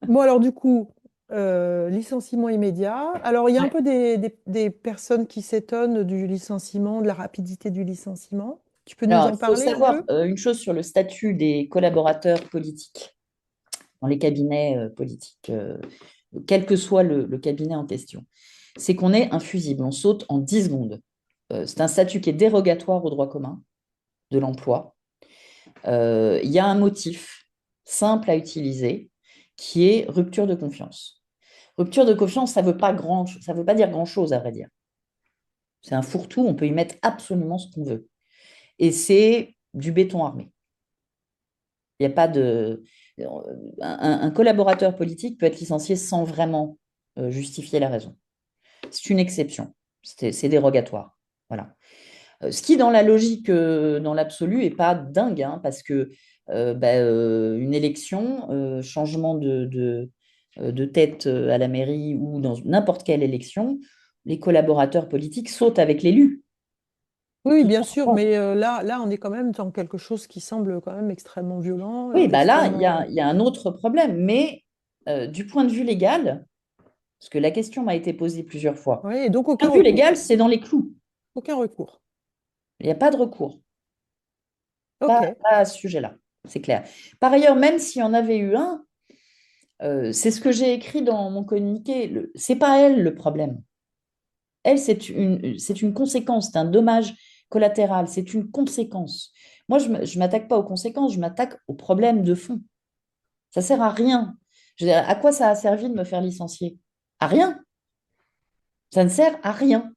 bon, alors du coup, licenciement immédiat. Alors, il y a un Ouais. peu des personnes qui s'étonnent du licenciement, de la rapidité du licenciement. Tu peux nous Alors, en il faut parler un savoir peu? une chose sur le statut des collaborateurs politiques dans les cabinets politiques, quel que soit le cabinet en question. C'est qu'on est infusible, on saute en 10 secondes. C'est un statut qui est dérogatoire au droit commun de l'emploi. Il y a un motif simple à utiliser qui est rupture de confiance. Rupture de confiance, ça veut pas dire grand-chose, à vrai dire. C'est un fourre-tout, on peut y mettre absolument ce qu'on veut. Et c'est du béton armé. Il n'y a pas de. Un collaborateur politique peut être licencié sans vraiment justifier la raison. C'est une exception. C'est dérogatoire. Voilà. Ce qui, dans la logique, dans l'absolu, n'est pas dingue, hein, parce que une élection, changement de tête à la mairie ou dans n'importe quelle élection, les collaborateurs politiques sautent avec l'élu. Oui, Tout bien sûr, simplement. mais là, on est quand même dans quelque chose qui semble quand même extrêmement violent, Oui, bah là, extrêmement... il y a un autre problème, mais du point de vue légal, parce que la question m'a été posée plusieurs fois, Oui, et donc du point aucun de vue recours. légal, c'est dans les clous. Aucun recours. Il n'y a pas de recours, OK. pas à ce sujet-là, c'est clair. Par ailleurs, même s'il y en avait eu un, C'est ce que j'ai écrit dans mon communiqué. C'est pas elle le problème. Elle, c'est une conséquence, c'est un dommage collatéral, c'est une conséquence. Moi, je m'attaque pas aux conséquences, je m'attaque au problème de fond. Ça sert à rien. Je veux dire, à quoi ça a servi de me faire licencier? À rien. Ça ne sert à rien.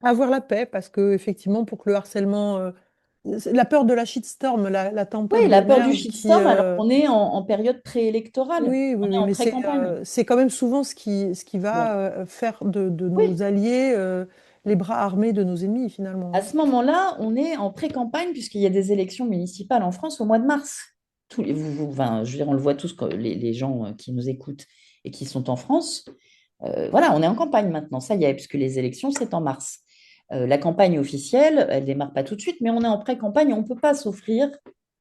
Avoir la paix, parce que effectivement, pour que le harcèlement, c'est la peur de la shitstorm, la Oui, tempête de la peur du merde qui, shitstorm alors qu'on est en période préélectorale. oui, On oui, est oui, en mais pré-campagne. c'est quand même souvent ce qui va Bon, faire de oui. nos alliés les bras armés de nos ennemis, À finalement. ce moment-là, on est en pré-campagne puisqu'il y a des élections municipales en France au mois de mars. Enfin, je veux dire, on le voit tous, les gens qui nous écoutent et qui sont en France. Voilà, on est en campagne maintenant, ça y est, puisque les élections, c'est en mars. La campagne officielle, elle ne démarre pas tout de suite, mais on est en pré-campagne et on ne peut pas s'offrir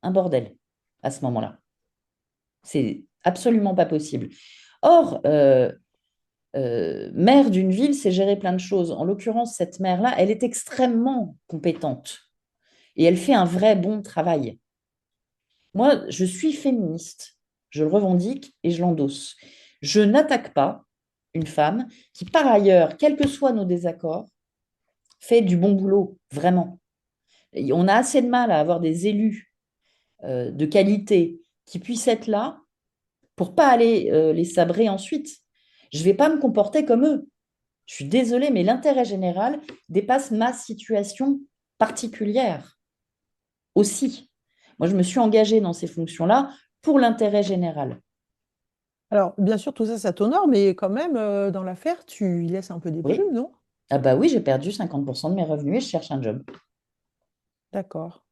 un bordel à ce moment-là. C'est absolument pas possible. Or, maire d'une ville, c'est gérer plein de choses. En l'occurrence, cette maire-là, elle est extrêmement compétente et elle fait un vrai bon travail. Moi, je suis féministe, je le revendique et je l'endosse. Je n'attaque pas une femme qui, par ailleurs, quels que soient nos désaccords, fait du bon boulot, vraiment. Et on a assez de mal à avoir des élus de qualité qui puissent être là pour pas aller les sabrer ensuite. Je ne vais pas me comporter comme eux. Je suis désolée, mais l'intérêt général dépasse ma situation particulière aussi. Moi, je me suis engagée dans ces fonctions-là pour l'intérêt général. Alors, bien sûr, tout ça, ça t'honore, mais quand même, dans l'affaire, tu y laisses un peu des Oui. plumes, non? Ah bah oui, j'ai perdu 50% de mes revenus et je cherche un job. D'accord.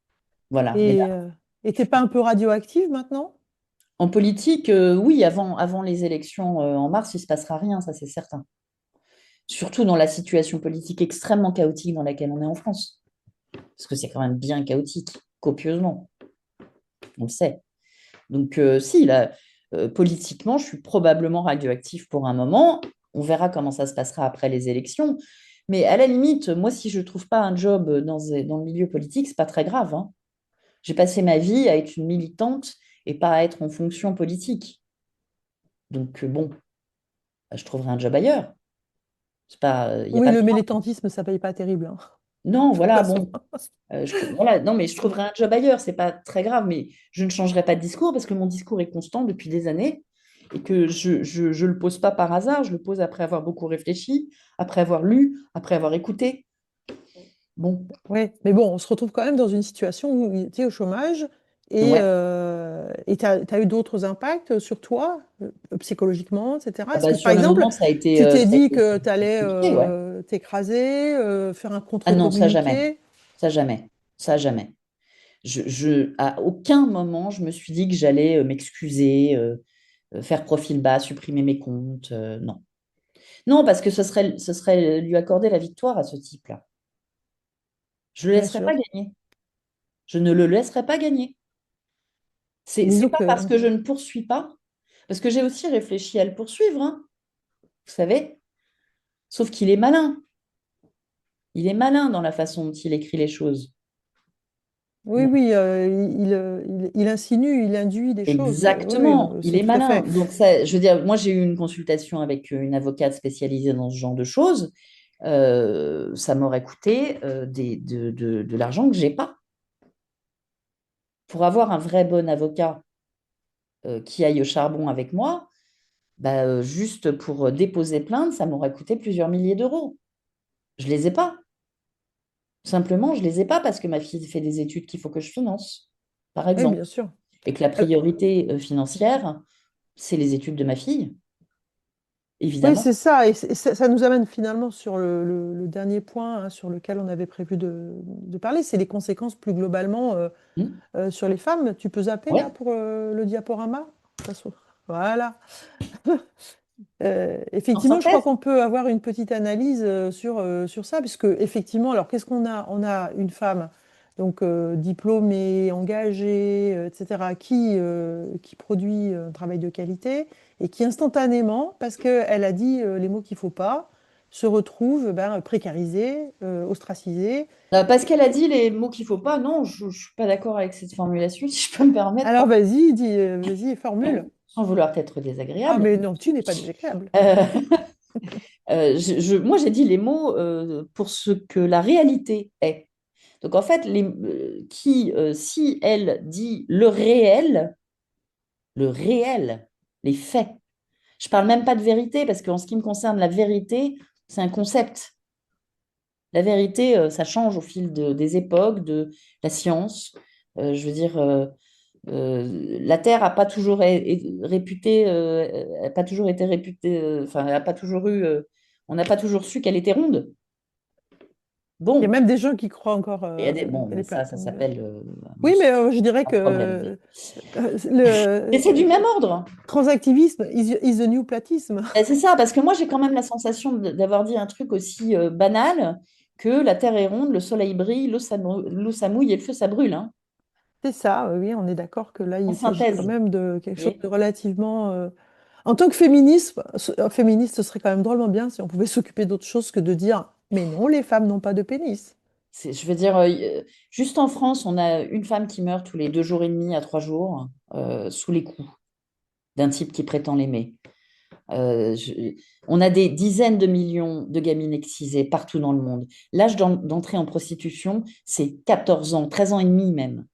Voilà. Mais Et là, t'es pas un peu radioactive maintenant? en politique, oui, avant les élections en mars, il ne se passera rien, ça c'est certain. Surtout dans la situation politique extrêmement chaotique dans laquelle on est en France. Parce que c'est quand même bien chaotique, copieusement, on le sait. Donc, si, là, politiquement, je suis probablement radioactif pour un moment. On verra comment ça se passera après les élections. Mais à la limite, moi, si je ne trouve pas un job dans le milieu politique, c'est pas très grave, hein. J'ai passé ma vie à être une militante et pas à être en fonction politique. Donc, bon, bah, je trouverai un job ailleurs. C'est pas, il y a Oui, pas le besoin. militantisme, ça paye pas terrible, hein, Non, de toute voilà, façon. bon. Voilà, non, mais je trouverai un job ailleurs, c'est pas très grave, mais je ne changerai pas de discours parce que mon discours est constant depuis des années et que je le pose pas par hasard, je le pose après avoir beaucoup réfléchi, après avoir lu, après avoir écouté. Bon, Oui, mais bon, on se retrouve quand même dans une situation où tu es au chômage et ouais. tu as, eu d'autres impacts sur toi, psychologiquement, etc. Ah Est-ce bah, que, par sur le exemple, moment, tu t'es ça a dit été que tu allais compliqué, ouais. t'écraser, faire un Ah non, ça jamais, contre-communiqué? ça jamais, ça jamais. À aucun moment, je me suis dit que j'allais m'excuser, faire profil bas, supprimer mes comptes, non. Non, parce que ce serait lui accorder la victoire à ce type-là. Je ne le Bien laisserai pas sûr. gagner. Je ne le laisserai pas gagner. C'est Disons pas que parce que je ne poursuis pas, parce que j'ai aussi réfléchi à le poursuivre, hein, vous savez. Sauf qu'il est malin. Il est malin dans la façon dont il écrit les choses. oui, Bon, oui, il insinue, il induit des choses. Oui, oui, exactement, non, il c'est est tout à malin. fait. Donc ça, je veux dire, moi j'ai eu une consultation avec une avocate spécialisée dans ce genre de choses. Ça m'aurait coûté de l'argent que j'ai pas. Pour avoir un vrai bon avocat qui aille au charbon avec moi, bah, juste pour déposer plainte, ça m'aurait coûté plusieurs milliers d'euros. Je les ai pas. Simplement, je les ai pas parce que ma fille fait des études qu'il faut que je finance, par Oui, exemple. bien sûr. Et que la Euh, priorité financière, c'est les études de ma fille, Oui, évidemment. c'est ça. Et ça nous amène finalement sur le dernier point, hein, sur lequel on avait prévu de parler, c'est les conséquences plus globalement Hmm. sur les femmes. Tu peux zapper là Ouais, pour le diaporama? Ça Voilà. en Effectivement, je crois synthèse. qu'on peut avoir une petite analyse sur ça, puisque effectivement, alors qu'est-ce qu'on a? On a une femme, donc diplômée, engagée, etc., qui produit un travail de qualité et qui instantanément, parce qu'elle a dit les mots qu'il faut pas, se retrouve ben, précarisée, ostracisée. Parce qu'elle a dit les mots qu'il faut pas, non, je ne suis pas d'accord avec cette formulation, si je peux me permettre. Alors vas-y, dis, vas-y, formule. sans vouloir être Ah, désagréable. mais non, tu n'es pas désagréable. Euh, moi, j'ai dit les mots pour ce que la réalité est. Donc, en fait, si elle dit le réel, les faits, je parle même pas de vérité, parce qu'en ce qui me concerne, la vérité, c'est un concept. La vérité, ça change au fil des époques, de la science. Je veux dire, la Terre n'a pas toujours a pas toujours été réputée, enfin, a pas toujours eu, on n'a pas toujours su qu'elle était ronde. Il y a Bon, même des gens qui croient encore il y a bon, qu'elle mais est plate. ça Donc, s'appelle oui, mais je dirais un problème. que Mais c'est du le même ordre. transactivisme is the new platisme. Et c'est ça, parce que moi, j'ai quand même la sensation d'avoir dit un truc aussi banal que la Terre est ronde, le soleil brille, l'eau ça mouille et le feu ça brûle, hein, C'est ça, oui, on est d'accord que là, en il s'agit quand synthèse. même de quelque chose Et de relativement... En tant que féministe, ce serait quand même drôlement bien si on pouvait s'occuper d'autre chose que de dire, mais non, les femmes n'ont pas de pénis. je veux dire, juste en France, on a une femme qui meurt tous les 2 jours et demi à 3 jours sous les coups d'un type qui prétend l'aimer. Euh, je- on a des dizaines de millions de gamines excisées partout dans le monde. L'âge d'entrée en prostitution, c'est 14 ans, 13 ans et demi même,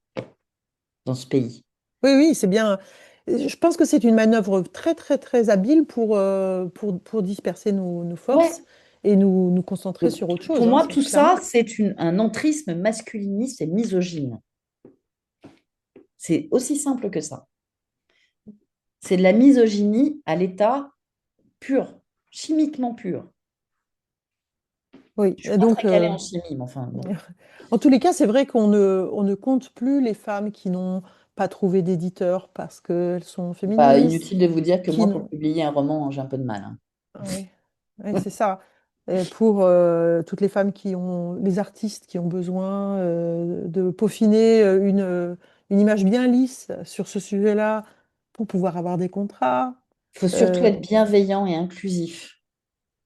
dans ce pays. Oui, oui, c'est bien. Je pense que c'est une manœuvre très, très, très habile pour disperser nos Ouais. forces et nous concentrer Donc, sur autre pour chose, hein, moi, tout ça, clairement. c'est un entrisme masculiniste et misogyne. C'est aussi simple que ça. C'est de la misogynie à l'état pur, chimiquement pur. Oui, Je suis et pas donc, très calée en chimie, mais enfin, bon. en tous les cas, c'est vrai on ne compte plus les femmes qui n'ont pas trouvé d'éditeur parce qu'elles sont Bah, féministes, inutile de vous dire que qui moi, pour n'ont... publier un roman, j'ai un peu de mal, hein. Oui, oui, c'est ça. Et pour toutes les femmes les artistes qui ont besoin de peaufiner une image bien lisse sur ce sujet-là pour pouvoir avoir des contrats. Il faut surtout Euh, être bienveillant et inclusif.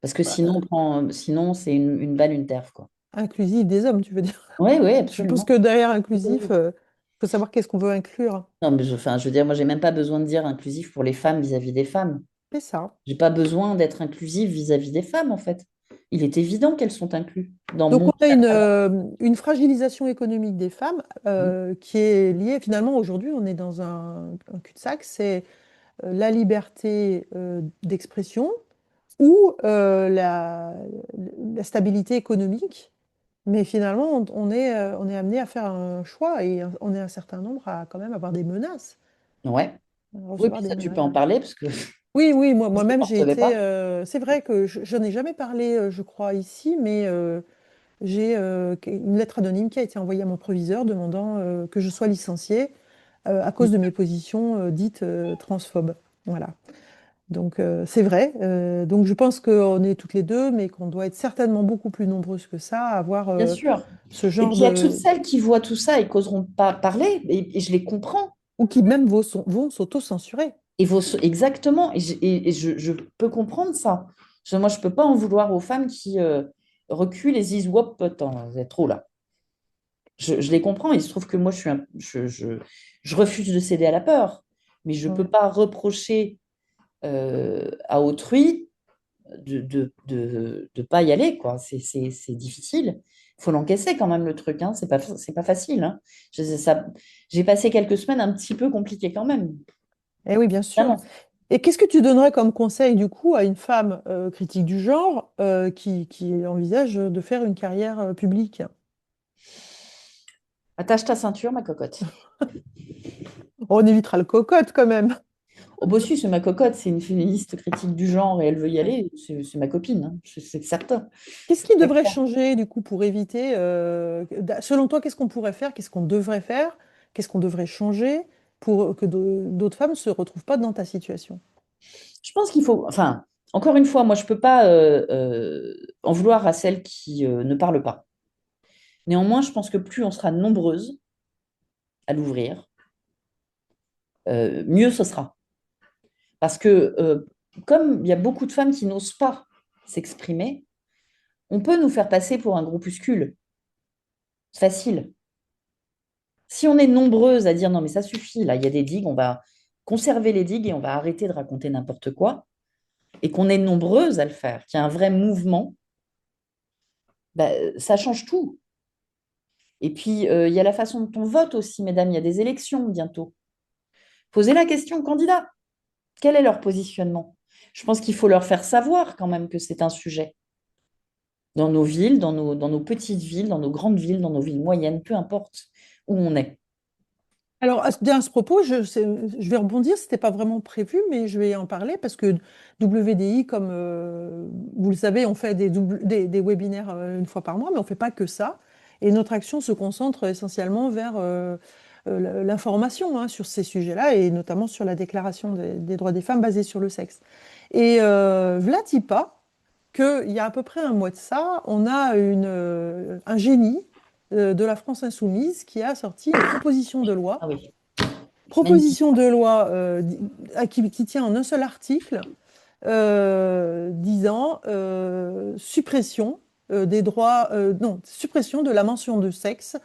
Parce que bah, sinon c'est une balle, une terre, quoi. inclusive des hommes, tu veux dire. Oui, oui, Je suppose absolument. que derrière inclusif, il faut savoir qu'est-ce qu'on veut inclure. Non, mais enfin, je veux dire, moi, j'ai même pas besoin de dire inclusif pour les femmes vis-à-vis des femmes. C'est ça. J'ai pas besoin d'être inclusive vis-à-vis des femmes, en fait. Il est évident qu'elles sont incluses dans Donc, mon on a catalogue. une fragilisation économique des femmes qui est liée, finalement, aujourd'hui, on est dans un cul-de-sac, c'est la liberté d'expression ou la stabilité économique. Mais finalement, on est amené à faire un choix et on est un certain nombre à quand même avoir des menaces, Ouais. à Oui, recevoir puis des ça, tu peux menaces. en parler parce que Oui, oui, je ne moi-même, j'ai supporterais été. pas. C'est vrai que je n'en ai jamais parlé, je crois, ici, mais j'ai une lettre anonyme qui a été envoyée à mon proviseur demandant que je sois licenciée à cause de mes positions dites transphobes. Voilà. Donc c'est vrai. Donc je pense qu'on est toutes les deux, mais qu'on doit être certainement beaucoup plus nombreuses que ça à avoir Bien sûr. ce Et genre puis il y a toutes de... celles qui voient tout ça et qu'oseront pas parler, et je les comprends. ou qui même vont s'auto-censurer. Exactement, je peux comprendre ça. Moi, je peux pas en vouloir aux femmes qui reculent et se disent, Wop, attends, vous êtes trop là. Je les comprends. Il se trouve que moi, je refuse de céder à la peur. Mais je ne peux Mm. pas reprocher à autrui de pas y aller, quoi. C'est difficile. Il faut l'encaisser quand même, le truc, hein. C'est pas facile, hein. J'ai passé quelques semaines un petit peu compliquées quand même. Eh oui, bien sûr. Vraiment. Et qu'est-ce que tu donnerais comme conseil du coup à une femme critique du genre qui envisage de faire une carrière publique? Attache ta ceinture, ma cocotte. On évitera le cocotte quand même. Oh, bah si, c'est ma cocotte, c'est une féministe critique du genre et elle veut y Ouais. aller, c'est ma copine, hein, c'est certain. Qu'est-ce qui Très devrait clair. changer du coup pour éviter, selon toi, qu'est-ce qu'on pourrait faire, qu'est-ce qu'on devrait faire, qu'est-ce qu'on devrait changer pour que d'autres femmes ne se retrouvent pas dans ta situation? Je pense qu'il faut, enfin, encore une fois, moi, je ne peux pas en vouloir à celles qui ne parlent pas. Néanmoins, je pense que plus on sera nombreuses à l'ouvrir, mieux ce sera. Parce que comme il y a beaucoup de femmes qui n'osent pas s'exprimer, on peut nous faire passer pour un groupuscule. C'est facile. Si on est nombreuses à dire non, mais ça suffit, là, il y a des digues, on va. conserver les digues et on va arrêter de raconter n'importe quoi, et qu'on est nombreuses à le faire, qu'il y a un vrai mouvement, bah, ça change tout. Et puis, il y a la façon dont on vote aussi, mesdames. Il y a des élections bientôt. Posez la question aux candidats. Quel est leur positionnement? Je pense qu'il faut leur faire savoir quand même que c'est un sujet. Dans nos villes, dans nos petites villes, dans nos grandes villes, dans nos villes moyennes, peu importe où on est. Alors, à ce propos, je vais rebondir, ce n'était pas vraiment prévu, mais je vais en parler parce que WDI, comme vous le savez, on fait des webinaires une fois par mois, mais on ne fait pas que ça. Et notre action se concentre essentiellement vers l'information, hein, sur ces sujets-là, et notamment sur la déclaration des droits des femmes basée sur le sexe. Et v'là-t-il pas qu'il y a à peu près un mois de ça, on a un génie de la France insoumise qui a sorti une proposition de loi Ah oui, magnifique. proposition de loi qui tient en un seul article disant suppression des droits, non, suppression de la mention de sexe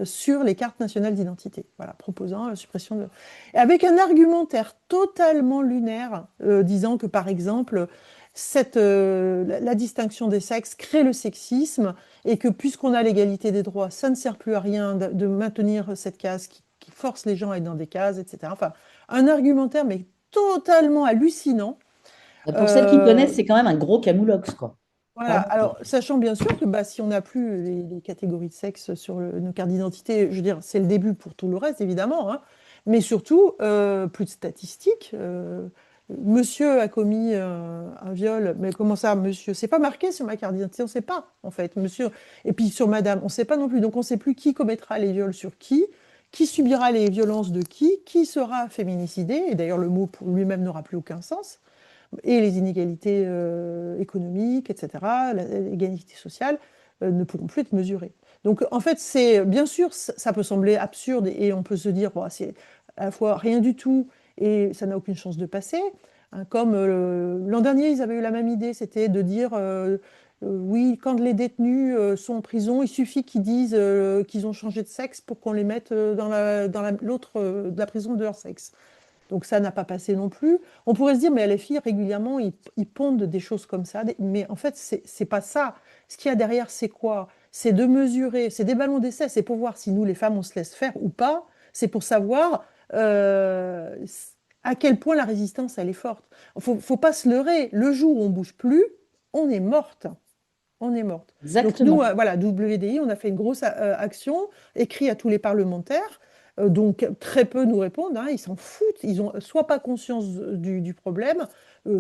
sur les cartes nationales d'identité. Voilà, proposant la suppression de... Et avec un argumentaire totalement lunaire, disant que par exemple, la distinction des sexes crée le sexisme et que puisqu'on a l'égalité des droits, ça ne sert plus à rien de maintenir cette case qui force les gens à être dans des cases, etc. Enfin, un argumentaire, mais totalement hallucinant. Pour celles qui Euh, connaissent, c'est quand même un gros camoulox, quoi. voilà. Pardon. Alors, sachant bien sûr que bah, si on n'a plus les catégories de sexe sur nos cartes d'identité, je veux dire, c'est le début pour tout le reste, évidemment, hein, mais surtout, plus de statistiques. Monsieur a commis un viol, mais comment ça, monsieur? C'est pas marqué sur ma carte d'identité, on ne sait pas, en fait. Monsieur, et puis sur madame, on ne sait pas non plus. Donc, on ne sait plus qui commettra les viols sur qui subira les violences de qui sera féminicidé. Et d'ailleurs, le mot pour lui-même n'aura plus aucun sens et les inégalités économiques, etc., l'égalité sociale, ne pourront plus être mesurées. Donc, en fait, c'est bien sûr, ça peut sembler absurde et on peut se dire, bon, c'est à la fois rien du tout et ça n'a aucune chance de passer. Hein, comme l'an dernier, ils avaient eu la même idée, c'était de dire, oui, quand les détenus sont en prison, il suffit qu'ils disent qu'ils ont changé de sexe pour qu'on les mette l'autre de la prison de leur sexe. Donc ça n'a pas passé non plus. On pourrait se dire, mais les filles, régulièrement, ils pondent des choses comme ça. Mais en fait, c'est pas ça. Ce qu'il y a derrière, c'est quoi? C'est de mesurer, c'est des ballons d'essai, c'est pour voir si nous, les femmes, on se laisse faire ou pas. C'est pour savoir à quel point la résistance, elle est forte. Faut pas se leurrer. Le jour où on bouge plus, on est morte. On est morte. Donc nous, Exactement. voilà, WDI, on a fait une grosse action, écrit à tous les parlementaires. Donc très peu nous répondent, hein, ils s'en foutent, ils ont soit pas conscience du problème,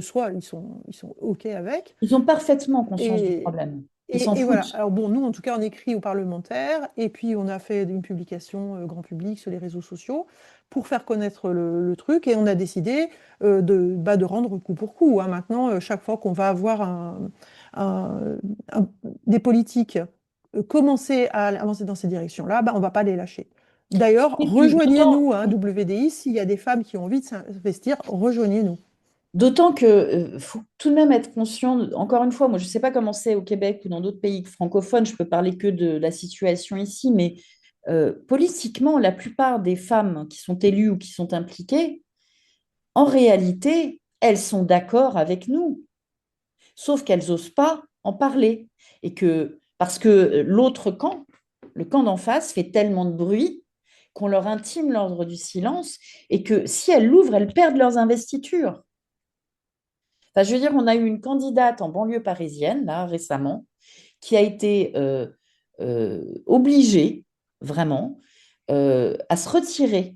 soit ils sont OK avec. Ils ont parfaitement conscience du Et, problème. Ils s'en et voilà. foutent. Alors bon, nous, en tout cas, on écrit aux parlementaires et puis on a fait une publication grand public sur les réseaux sociaux pour faire connaître le truc et on a décidé de rendre coup pour coup. Hein. Maintenant, chaque fois qu'on va avoir un- un- des politiques commencer à avancer dans ces directions-là, bah, on ne va pas les lâcher. D'ailleurs, Et puis, rejoignez-nous, hein, WDI, s'il y a des femmes qui ont envie de s'investir, rejoignez-nous. d'autant que faut tout de même être conscient, encore une fois, moi je ne sais pas comment c'est au Québec ou dans d'autres pays francophones, je peux parler que de la situation ici, mais politiquement, la plupart des femmes qui sont élues ou qui sont impliquées, en réalité, elles sont d'accord avec nous, sauf qu'elles n'osent pas en parler. Et que, parce que l'autre camp, le camp d'en face, fait tellement de bruit qu'on leur intime l'ordre du silence et que si elles l'ouvrent, elles perdent leurs investitures. Enfin, je veux dire, on a eu une candidate en banlieue parisienne, là, récemment, qui a été obligée, vraiment, à se retirer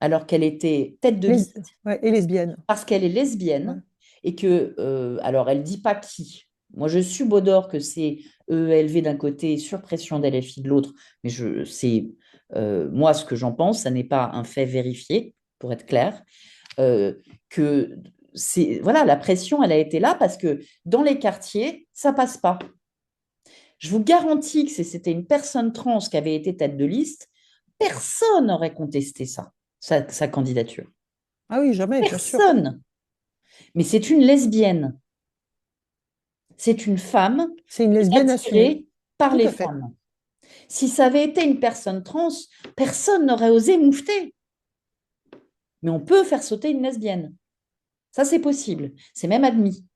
alors qu'elle était tête de Les- liste ouais, et lesbiennes. parce qu'elle est Ouais. lesbienne et que, alors elle dit pas qui. Moi, je subodore que c'est EELV d'un côté, sur pression d'LFI de l'autre, mais c'est moi ce que j'en pense, ça n'est pas un fait vérifié, pour être clair, que c'est voilà, la pression, elle a été là parce que dans les quartiers, ça passe pas. Je vous garantis que si c'était une personne trans qui avait été tête de liste, personne n'aurait contesté ça, sa candidature. Ah oui, jamais, bien sûr. Personne. Mais c'est une lesbienne. C'est une femme C'est une qui est lesbienne assumée. attirée par Tout les à fait. femmes. Si ça avait été une personne trans, personne n'aurait osé moufter. mais on peut faire sauter une lesbienne. Ça, c'est possible. C'est même admis.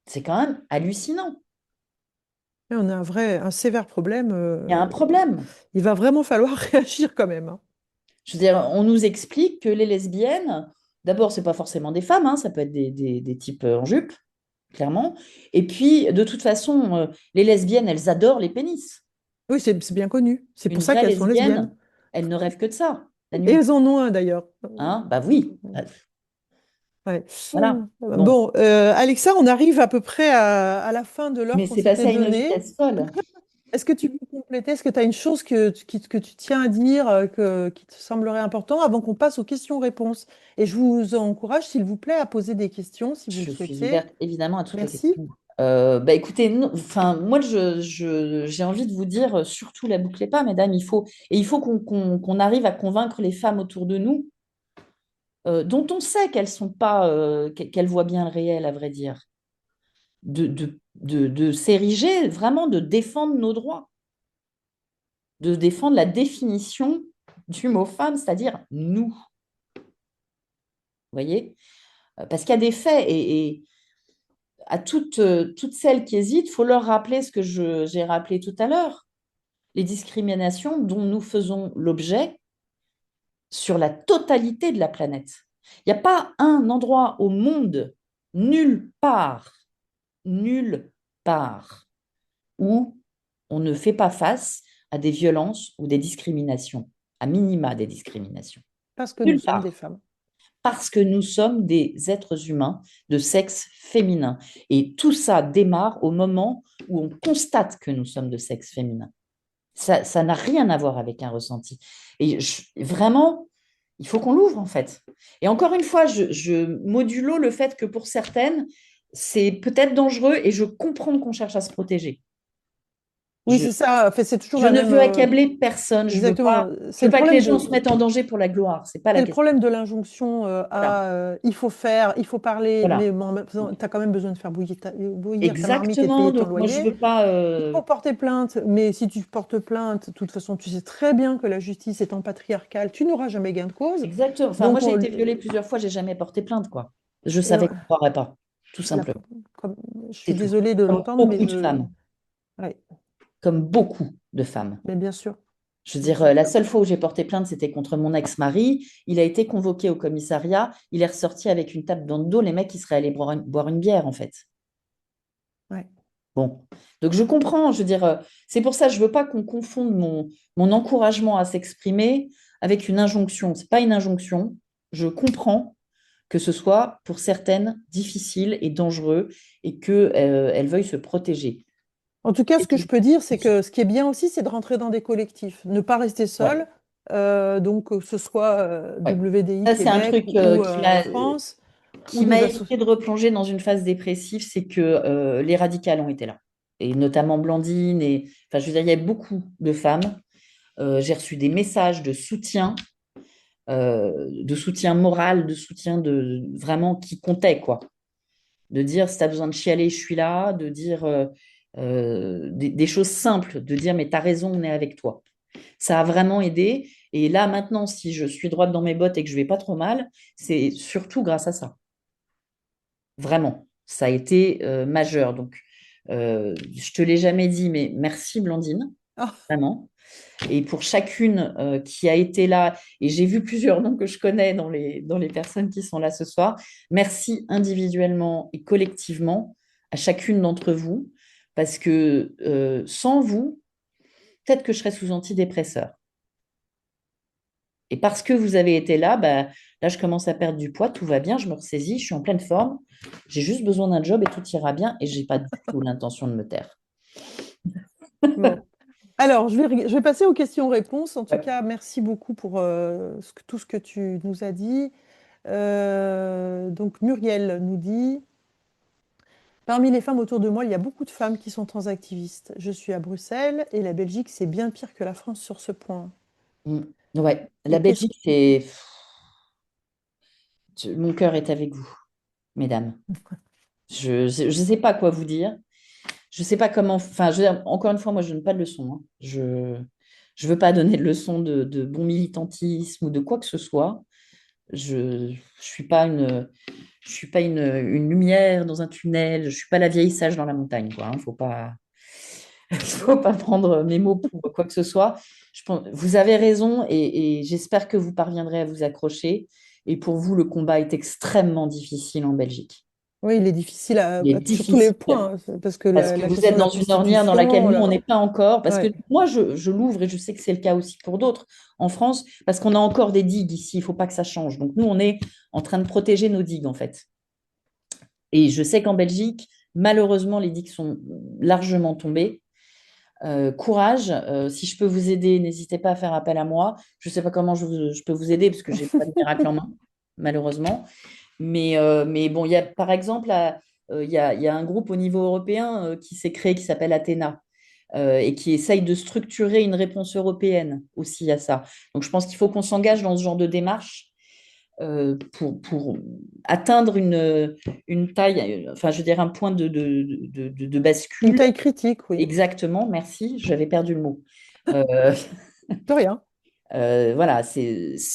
C'est quand même hallucinant. Et on a un sévère problème. Il y a un problème. Il va vraiment falloir réagir quand même, hein. Je veux dire, on nous explique que les lesbiennes, d'abord, c'est pas forcément des femmes, hein, ça peut être des types en jupe, clairement. Et puis, de toute façon, les lesbiennes, elles adorent les pénis. Oui, c'est bien connu. C'est Une pour ça vraie qu'elles sont lesbiennes. lesbienne, elle ne rêve que de ça, la Et nuit. elles en ont un d'ailleurs. Hein? Bah oui. Ouais. Voilà. Bon. Bon, Alexa, on arrive à peu près à la fin de l'heure Mais qu'on c'est s'était passé à une donnée. vitesse folle. Est-ce que tu peux compléter? Est-ce que tu as une chose que tu tiens à dire qui te semblerait important avant qu'on passe aux questions-réponses? Et je vous encourage, s'il vous plaît, à poser des questions si vous le Je suis souhaitez. ouverte évidemment à toutes les Merci. questions. Bah écoutez, enfin, moi j'ai envie de vous dire, surtout la bouclez pas, mesdames, il faut qu'on arrive à convaincre les femmes autour de nous, dont on sait qu'elles sont pas, qu'elles voient bien le réel, à vrai dire, de s'ériger, vraiment de défendre nos droits, de défendre la définition du mot femme, c'est-à-dire nous. Vous voyez? Parce qu'il y a des faits et à toutes celles qui hésitent, il faut leur rappeler ce que j'ai rappelé tout à l'heure, les discriminations dont nous faisons l'objet sur la totalité de la planète. Il n'y a pas un endroit au monde, nulle part, où on ne fait pas face à des violences ou des discriminations, à minima des discriminations. Parce que nous Nulle sommes des part. femmes. Parce que nous sommes des êtres humains de sexe féminin. Et tout ça démarre au moment où on constate que nous sommes de sexe féminin. Ça n'a rien à voir avec un ressenti. Et vraiment, il faut qu'on l'ouvre, en fait. Et encore une fois, je modulo le fait que pour certaines, c'est peut-être dangereux et je comprends qu'on cherche à se protéger. Oui, Je, c'est ça. En fait, c'est toujours je la ne même. veux accabler personne. Exactement. Je veux pas que les gens se mettent en danger pour la gloire. C'est pas la C'est le question. problème de l'injonction Voilà. il faut faire, il faut parler, mais Voilà. bon, tu as quand même besoin de faire bouillir ta marmite et de Exactement. payer ton Donc, moi, je loyer. veux pas. Il faut porter plainte, mais si tu portes plainte, de toute façon, tu sais très bien que la justice étant patriarcale, tu n'auras jamais gain de cause. Exactement. Enfin, moi, Donc, j'ai été violée plusieurs fois. J'ai jamais porté plainte, quoi. Je savais qu'on euh, ne croirait pas. Tout la- simplement. comme- je suis C'est tout. désolée de Comme l'entendre, mais beaucoup de femmes. ouais, Comme beaucoup de femmes. mais bien sûr, Je veux bien dire, sûr. la seule fois où j'ai porté plainte, c'était contre mon ex-mari. Il a été convoqué au commissariat. Il est ressorti avec une tape dans le dos. Les mecs, ils seraient allés boire une bière, en fait. Ouais. Bon. Donc, je comprends. Je veux dire, c'est pour ça que je ne veux pas qu'on confonde mon encouragement à s'exprimer avec une injonction. Ce n'est pas une injonction. Je comprends que ce soit pour certaines difficile et dangereux et qu'elles veuillent se protéger. En tout cas, ce C'est que je tout. peux dire, c'est que ce qui est bien aussi, c'est de rentrer dans des collectifs, ne pas rester Ouais, seul, donc que ce soit ouais. WDI Ça, c'est un Québec truc ou France, ou qui m'a des évité associations. de replonger dans une phase dépressive, c'est que les radicales ont été là. Et notamment Blandine. Et, enfin, je veux dire, il y a beaucoup de femmes. J'ai reçu des messages de soutien moral, de soutien de vraiment qui comptait, quoi. De dire, si tu as besoin de chialer, je suis là. De dire des choses simples. De dire, mais tu as raison, on est avec toi. Ça a vraiment aidé. Et là, maintenant, si je suis droite dans mes bottes et que je vais pas trop mal, c'est surtout grâce à ça. Vraiment. Ça a été majeur. Donc, je te l'ai jamais dit, mais merci Blandine, Ah, vraiment. Et pour chacune qui a été là, et j'ai vu plusieurs noms que je connais dans les personnes qui sont là ce soir, merci individuellement et collectivement à chacune d'entre vous, parce que sans vous, peut-être que je serais sous antidépresseur. Et parce que vous avez été là, bah, là, je commence à perdre du poids, tout va bien, je me ressaisis, je suis en pleine forme. J'ai juste besoin d'un job et tout ira bien et je n'ai pas du tout l'intention de me taire. bon. Alors, je vais passer aux questions-réponses. En tout Ouais. cas, merci beaucoup pour tout ce que tu nous as dit. Donc, Muriel nous dit, parmi les femmes autour de moi, il y a beaucoup de femmes qui sont transactivistes. Je suis à Bruxelles et la Belgique, c'est bien pire que la France sur ce point. Mm. Ouais. La Et qu'est-ce Belgique, c'est... Mon cœur est avec vous, mesdames. Je sais pas quoi vous dire. Je sais pas comment... Enfin, encore une fois, moi, je donne pas de leçons, hein. Je veux pas donner de leçons de bon militantisme ou de quoi que ce soit. Je suis pas une lumière dans un tunnel. Je suis pas la vieille sage dans la montagne, quoi. Hein. Faut pas prendre mes mots pour quoi que ce soit. Vous avez raison et j'espère que vous parviendrez à vous accrocher. Et pour vous, le combat est extrêmement difficile en Belgique. Oui, il est difficile Il est sur tous les difficile points, hein, parce que parce que la vous question êtes de la dans une ornière dans laquelle Constitution, nous, on n'est pas encore. Parce que ouais. moi, je l'ouvre et je sais que c'est le cas aussi pour d'autres en France, parce qu'on a encore des digues ici. Il ne faut pas que ça change. Donc, nous, on est en train de protéger nos digues, en fait. Et je sais qu'en Belgique, malheureusement, les digues sont largement tombées. Courage. Si je peux vous aider, n'hésitez pas à faire appel à moi. Je ne sais pas comment je peux vous aider parce que je n'ai pas de miracle en main, malheureusement. Mais bon, il y a par exemple, il y a un groupe au niveau européen qui s'est créé qui s'appelle Athéna et qui essaye de structurer une réponse européenne aussi à ça. Donc je pense qu'il faut qu'on s'engage dans ce genre de démarche pour atteindre une taille, enfin je veux dire un point de Une bascule. taille critique, oui. Exactement, merci, j'avais perdu le mot. Euh, De rien. voilà,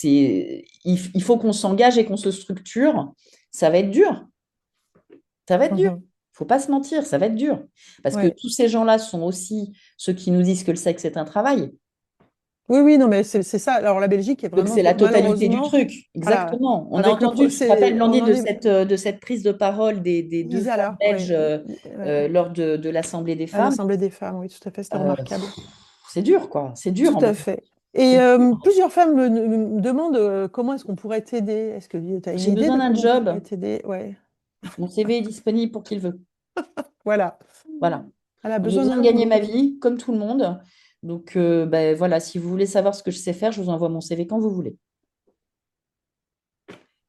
il faut qu'on s'engage et qu'on se structure. Ça va être dur, ça va être dur. Mhm. Faut pas se mentir, ça va être dur. Parce que Ouais. tous ces gens-là sont aussi ceux qui nous disent que le sexe est un travail. Oui, oui, non, mais c'est ça. Alors, la Belgique est Donc vraiment, c'est la totalité du malheureusement, truc, voilà, exactement. On a avec entendu, tu te rappelles, on Landais, en est, de cette prise de parole des deux femmes Isala, belges ouais, ouais. lors de l'Assemblée des À femmes. l'Assemblée des femmes, oui, tout à fait, c'était remarquable. C'est dur, quoi. C'est dur Tout en à Belgique. fait. Et C'est plusieurs femmes me demandent comment est-ce qu'on pourrait t'aider. Est-ce que tu as une J'ai idée besoin de d'un comment on pourrait job. t'aider? Ouais, Mon CV est disponible pour qui le veut. voilà. Voilà. Elle a J'ai besoin besoin d'un de gagner boulot. ma vie, comme tout le monde. Donc, ben, voilà, si vous voulez savoir ce que je sais faire, je vous envoie mon CV quand vous voulez.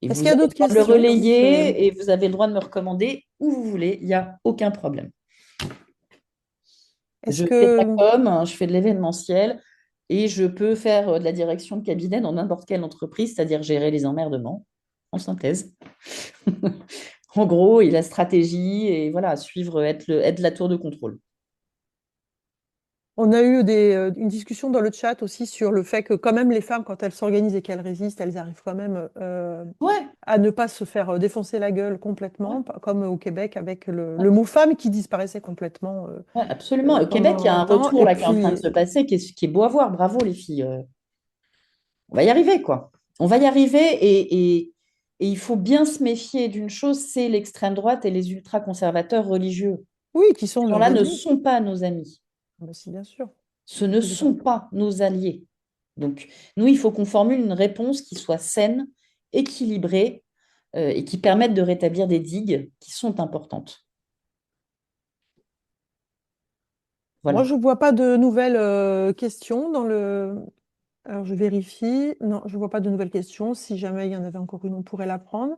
Et Est-ce vous qu'il y a avez le d'autres droit de le questions relayer et vous avez le droit de me recommander où vous voulez. Il n'y a aucun problème. Est-ce Je fais de la que com, hein, je fais de l'événementiel et je peux faire de la direction de cabinet dans n'importe quelle entreprise, c'est-à-dire gérer les emmerdements, en synthèse. En gros, et la stratégie, et voilà, suivre, être la tour de contrôle. On a eu une discussion dans le chat aussi sur le fait que quand même les femmes, quand elles s'organisent et qu'elles résistent, elles arrivent quand même Ouais, à ne pas se faire défoncer la gueule ouais, complètement, comme au Québec avec le mot femme qui disparaissait complètement ouais, absolument. Au Québec, pendant il y a un un temps. retour Et là qui est en train de puis, se passer, qui est beau à voir. Bravo les filles. On va y arriver, quoi. On va y arriver et il faut bien se méfier d'une chose, c'est l'extrême droite et les ultra-conservateurs religieux. oui, qui sont Ces nos gens-là ne ennemis. sont pas nos amis. Ah bah si, bien sûr. Ce ne sont Exemple. pas nos alliés. Donc, nous, il faut qu'on formule une réponse qui soit saine, équilibrée et qui permette de rétablir des digues qui sont importantes. Moi, Voilà. je ne vois pas de nouvelles questions dans le. Alors, je vérifie. Non, je ne vois pas de nouvelles questions. Si jamais il y en avait encore une, on pourrait la prendre.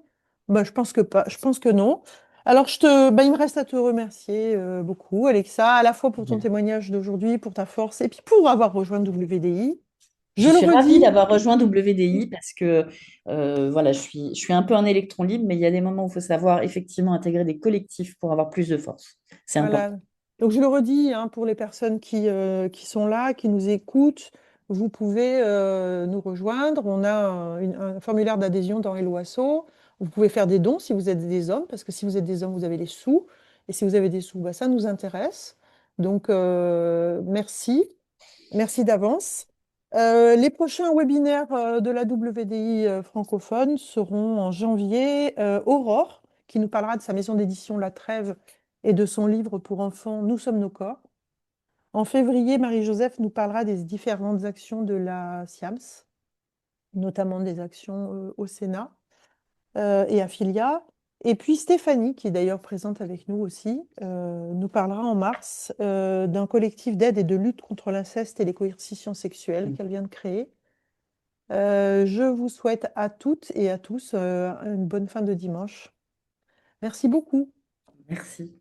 Bah, je pense que pas. Je pense que non. Alors, il me reste à te remercier beaucoup, Alexa, à la fois pour ton Bien. témoignage d'aujourd'hui, pour ta force, et puis pour avoir rejoint WDI. Je Je le suis ravie redis. d'avoir rejoint WDI parce que voilà, je suis un peu un électron libre, mais il y a des moments où il faut savoir effectivement intégrer des collectifs pour avoir plus de force. C'est important. Voilà. Donc, je le redis hein, pour les personnes qui sont là, qui nous écoutent, vous pouvez nous rejoindre. On a un formulaire d'adhésion dans Helloasso. Vous pouvez faire des dons si vous êtes des hommes, parce que si vous êtes des hommes, vous avez les sous. Et si vous avez des sous, bah, ça nous intéresse. Donc, merci. Merci d'avance. Les prochains webinaires de la WDI francophone seront en janvier. Aurore, qui nous parlera de sa maison d'édition La Trêve et de son livre pour enfants Nous sommes nos corps. En février, Marie-Joseph nous parlera des différentes actions de la SIAMS, notamment des actions au Sénat et à Filia. Et puis Stéphanie, qui est d'ailleurs présente avec nous aussi, nous parlera en mars d'un collectif d'aide et de lutte contre l'inceste et les coercitions sexuelles qu'elle vient de créer. Je vous souhaite à toutes et à tous une bonne fin de dimanche. Merci beaucoup. Merci.